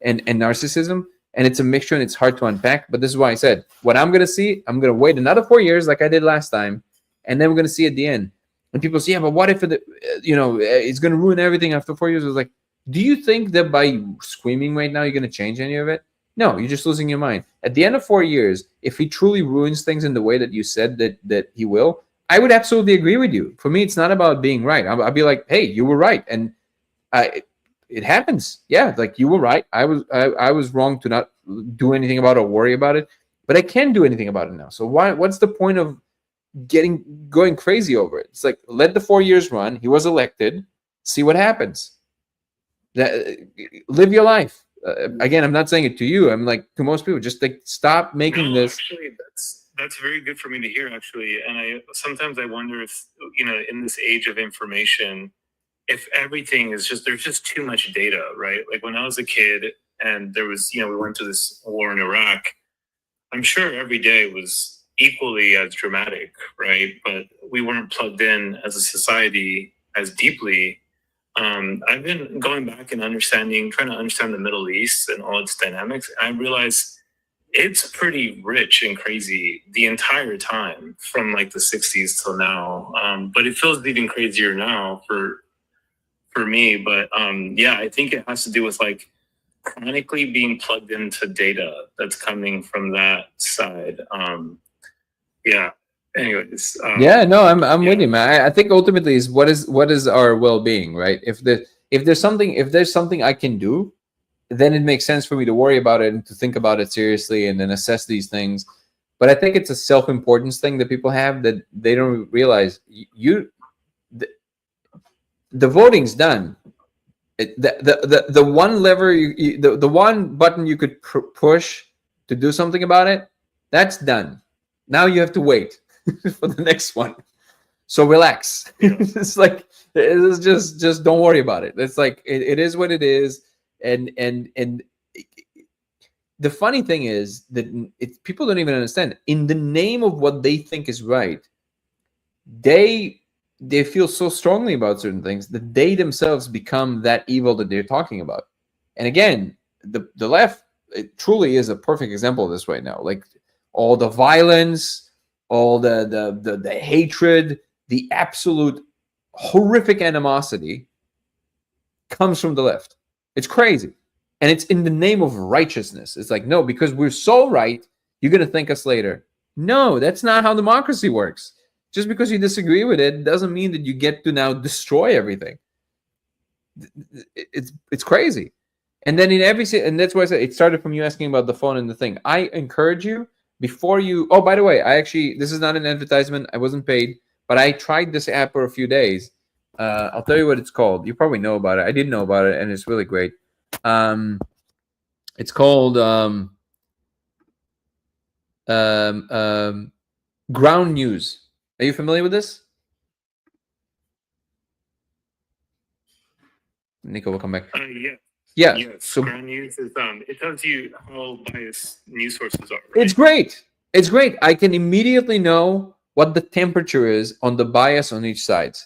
and narcissism. And it's a mixture and it's hard to unpack. But this is why I said, what I'm going to see, I'm going to wait another 4 years like I did last time. And then we're going to see at the end. And people say, yeah, but what if it's going to ruin everything after 4 years? I was like, Do you think that by screaming right now, you're going to change any of it? No, you're just losing your mind. At the end of 4 years, if he truly ruins things in the way that you said that he will, I would absolutely agree with you. For me, it's not about being right. I'll be like, hey, you were right. And it happens. Yeah, like you were right. I was wrong to not do anything about it or worry about it, but I can do anything about it now. So what's the point of going crazy over it? It's like, let the 4 years run. He was elected. See what happens. Live your life. Again, I'm not saying it to you. I'm like to most people, just like stop making this. Actually, that's very good for me to hear. Actually, and I sometimes I wonder if in this age of information, if everything is just there's just too much data, right? Like when I was a kid and there was we went to this war in Iraq. I'm sure every day was equally as dramatic, right? But we weren't plugged in as a society as deeply. I've been going back and trying to understand the Middle East and all its dynamics. And I realize it's pretty rich and crazy the entire time from like the 60s till now. But it feels even crazier now for me. But I think it has to do with like chronically being plugged into data that's coming from that side. Anyways. I'm with you, man. I think ultimately is what is our well-being, right? If there's something I can do, then it makes sense for me to worry about it and to think about it seriously and then assess these things. But I think it's a self-importance thing that people have that they don't realize. The voting's done. The one lever the one button you could push to do something about it, that's done. Now you have to wait for the next one. So relax. It's like it's just don't worry about it. It's like it is what it is. And the funny thing is that people don't even understand. In the name of what they think is right, they feel so strongly about certain things that they themselves become that evil that they're talking about. And again, the left, it truly is a perfect example of this right now. Like all the violence, all the hatred, the absolute horrific animosity comes from the left. It's crazy. And it's in the name of righteousness. It's like, no, because we're so right, you're going to thank us later. No, that's not how democracy works. Just because you disagree with it doesn't mean that you get to now destroy everything. It's crazy. And then and that's why I said it started from you asking about the phone and the thing. I encourage you before you. Oh, by the way, this is not an advertisement. I wasn't paid, but I tried this app for a few days. I'll tell you what it's called. You probably know about it. I didn't know about it, and it's really great. It's called Ground News. Are you familiar with this? Nico will come back. Yeah. Yes. So Ground News is it tells you how biased news sources are. Right? It's great. It's great. I can immediately know what the temperature is on the bias on each side.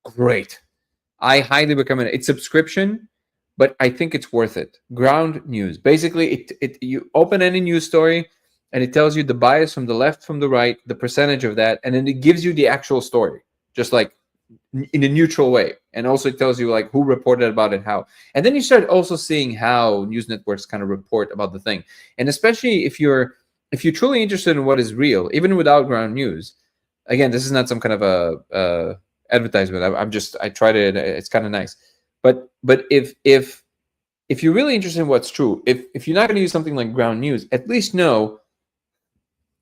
Great. I highly recommend it. It's subscription, but I think it's worth it. Ground News. Basically, you open any news story and it tells you the bias from the left, from the right, the percentage of that, and then it gives you the actual story, just like in a neutral way. And also it tells you like who reported about it, how. And then you start also seeing how news networks kind of report about the thing. And especially if you're truly interested in what is real, even without Ground News. Again, this is not some kind of a advertisement. I tried it. It's kind of nice. But if you're really interested in what's true, if you're not going to use something like Ground News, at least know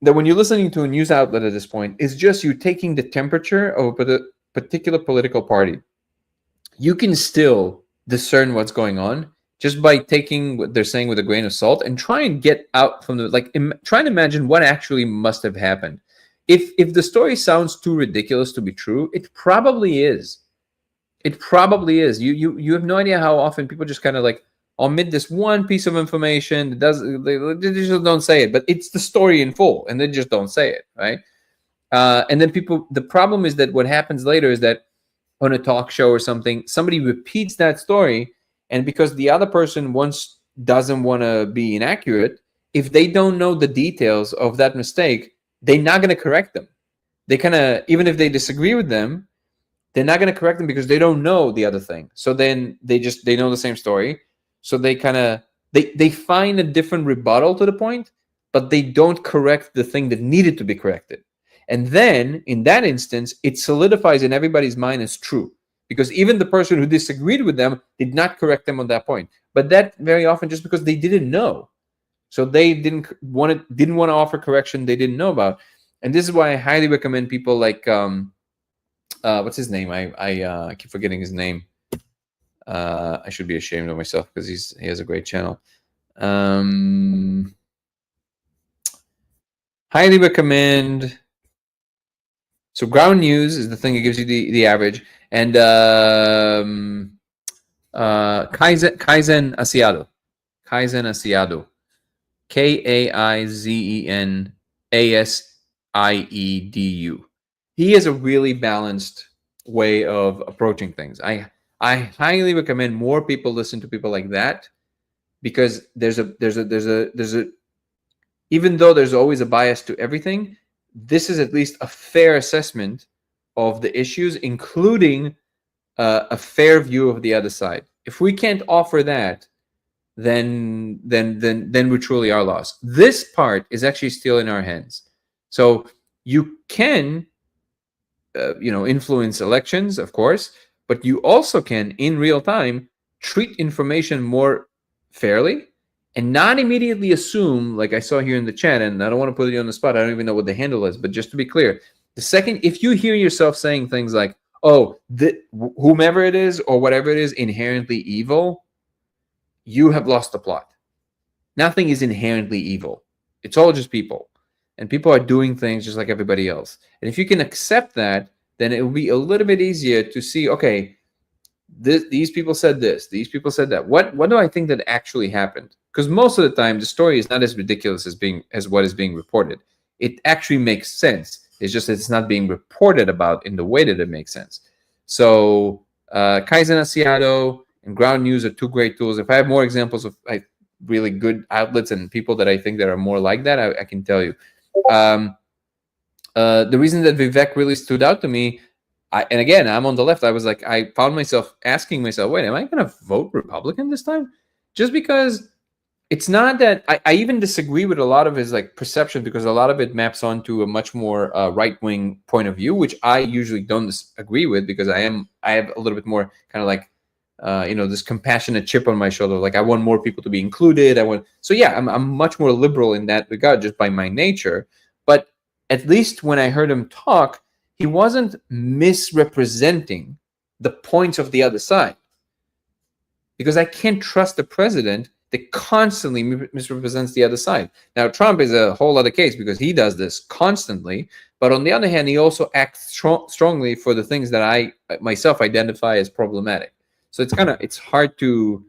that when you're listening to a news outlet at this point, it's just you taking the temperature of a particular political party. You can still discern what's going on just by taking what they're saying with a grain of salt and try and get out from try and imagine what actually must have happened. If the story sounds too ridiculous to be true, it probably is. It probably is. You have no idea how often people just kind of like omit this one piece of information. They just don't say it, but it's the story in full, and they just don't say it, right? And then the problem is that what happens later is that on a talk show or something, somebody repeats that story, and because the other person doesn't want to be inaccurate, if they don't know the details of that mistake, they're not going to correct them. They kind of, even if they disagree with them, they're not going to correct them because they don't know the other thing. So then they know the same story. So they kind of they find a different rebuttal to the point, but they don't correct the thing that needed to be corrected. And then in that instance, it solidifies in everybody's mind as true, because even the person who disagreed with them did not correct them on that point. But that very often just because they didn't know. So they didn't want to offer correction they didn't know about. And this is why I highly recommend people like what's his name? I keep forgetting his name. I should be ashamed of myself because he has a great channel. Highly recommend. So ground news is the thing that gives you the average, and Kaizen Asiado, KAIZEN ASIEDU. He has a really balanced way of approaching things. I highly recommend more people listen to people like that, because there's a even though there's always a bias to everything, this is at least a fair assessment of the issues, including a fair view of the other side. If we can't offer that, then we truly are lost. This part is actually still in our hands. So you can, influence elections, of course, but you also can, in real time, treat information more fairly and not immediately assume, like I saw here in the chat, and I don't want to put you on the spot, I don't even know what the handle is, but just to be clear, the second, if you hear yourself saying things like, oh, whomever it is or whatever it is inherently evil, you have lost the plot. Nothing is inherently evil. It's all just people. And people are doing things just like everybody else. And if you can accept that, then it will be a little bit easier to see, okay, these people said this, these people said that. What do I think that actually happened? Because most of the time, the story is not as ridiculous as what is being reported. It actually makes sense. It's just that it's not being reported about in the way that it makes sense. So Kaizen Asiado and Ground News are two great tools. If I have more examples of really good outlets and people that I think that are more like that, I can tell you. The reason that Vivek really stood out to me, and again, I'm on the left, I was like, I found myself asking myself, wait, am I going to vote Republican this time? Just because it's not that I even disagree with a lot of his like perception, because a lot of it maps onto a much more right-wing point of view, which I usually don't agree with, because I have a little bit more kind of like this compassionate chip on my shoulder. Like I want more people to be included. So yeah, I'm much more liberal in that regard just by my nature. But at least when I heard him talk, he wasn't misrepresenting the points of the other side, because I can't trust the president that constantly misrepresents the other side. Now, Trump is a whole other case because he does this constantly. But on the other hand, he also acts strongly for the things that I myself identify as problematic. So it's hard to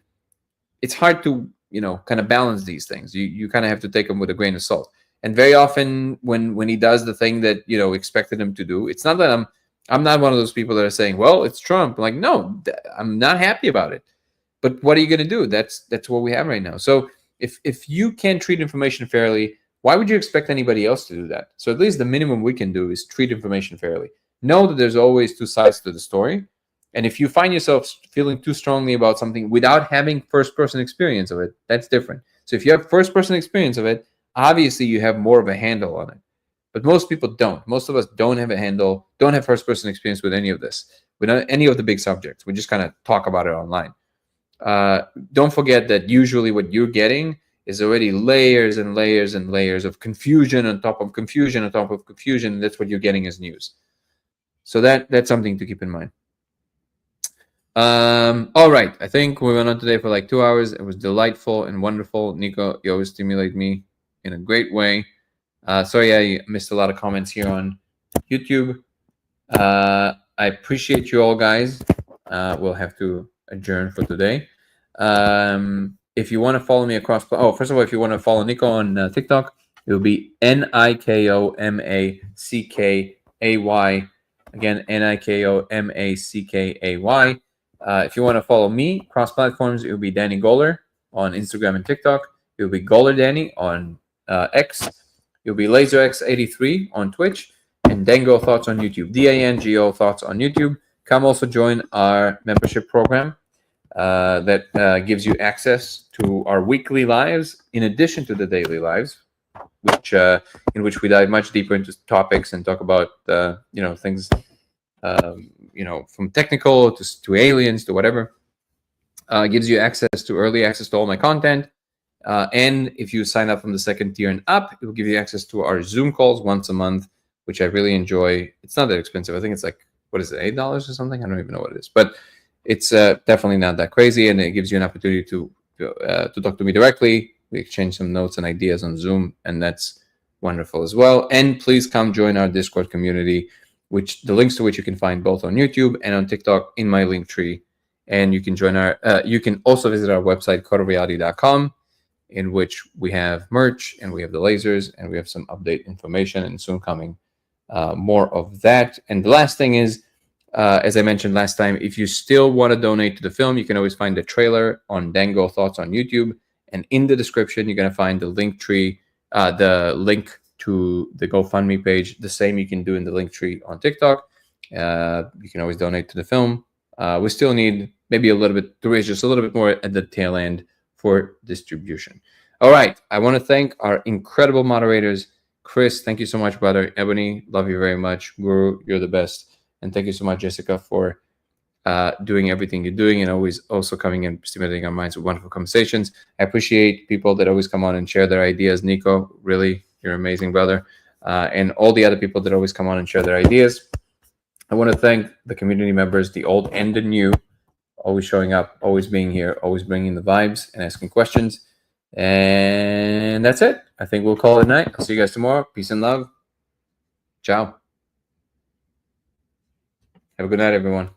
kind of balance these things. You kind of have to take them with a grain of salt. And very often when he does the thing that expected him to do, it's not that I'm not one of those people that are saying, well, it's Trump. I'm like, no, I'm not happy about it. But what are you going to do? That's what we have right now. So if you can't treat information fairly, why would you expect anybody else to do that? So at least the minimum we can do is treat information fairly. Know that there's always two sides to the story. And if you find yourself feeling too strongly about something without having first-person experience of it, that's different. So if you have first-person experience of it, obviously you have more of a handle on it. But most people don't. Most of us don't have a handle, don't have first-person experience with any of this, with any of the big subjects. We just kind of talk about it online. Don't forget that usually what you're getting is already layers and layers and layers of confusion on top of confusion on top of confusion. And that's what you're getting as news. So that's something to keep in mind. All right. I think we went on today for like 2 hours. It was delightful and wonderful. Nico, you always stimulate me in a great way. Sorry, I missed a lot of comments here on YouTube. I appreciate you all, guys. We'll have to adjourn for today. If you want to follow me across, first of all, if you want to follow Nico on TikTok, it will be NIKOMACKAY. Again, NIKOMACKAY. If you want to follow me cross platforms, it will be Danny Goller on Instagram and TikTok. It will be Goller Danny on X. It will be LaserX83 on Twitch, and Dango Thoughts on YouTube. DANGO Thoughts on YouTube. come also join our membership program that gives you access to our weekly lives in addition to the daily lives, which in which we dive much deeper into topics and talk about things from technical to aliens to whatever. Gives you access to early access to all my content. And if you sign up from the second tier and up, it will give you access to our Zoom calls once a month, which I really enjoy. It's not that expensive. I think it's like, what is it, $8 or something? I don't even know what it is, but it's definitely not that crazy, and it gives you an opportunity to talk to me directly. We exchange some notes and ideas on Zoom, and that's wonderful as well. And please come join our Discord community, which the links to which you can find both on YouTube and on TikTok in my link tree. And you can join you can also visit our website, codeofreality.com, in which we have merch and we have the lasers and we have some update information, and soon coming more of that. And the last thing is, as I mentioned last time, if you still want to donate to the film, you can always find the trailer on Dango Thoughts on YouTube. And in the description, you're going to find the link tree, the link to the GoFundMe page. The same you can do in the link tree on TikTok. You can always donate to the film. We still need maybe a little bit to raise just a little bit more at the tail end for distribution. All right. I want to thank our incredible moderators. Chris, thank you so much, brother. Ebony, love you very much. Guru, you're the best. And thank you so much, Jessica, for doing everything you're doing and always also coming and stimulating our minds with wonderful conversations. I appreciate people that always come on and share their ideas. Nico, really, you're amazing, brother. And all the other people that always come on and share their ideas. I want to thank the community members, the old and the new, always showing up, always being here, always bringing the vibes and asking questions. And that's it. I think we'll call it a night. I'll see you guys tomorrow. Peace and love. Ciao. Have a good night, everyone.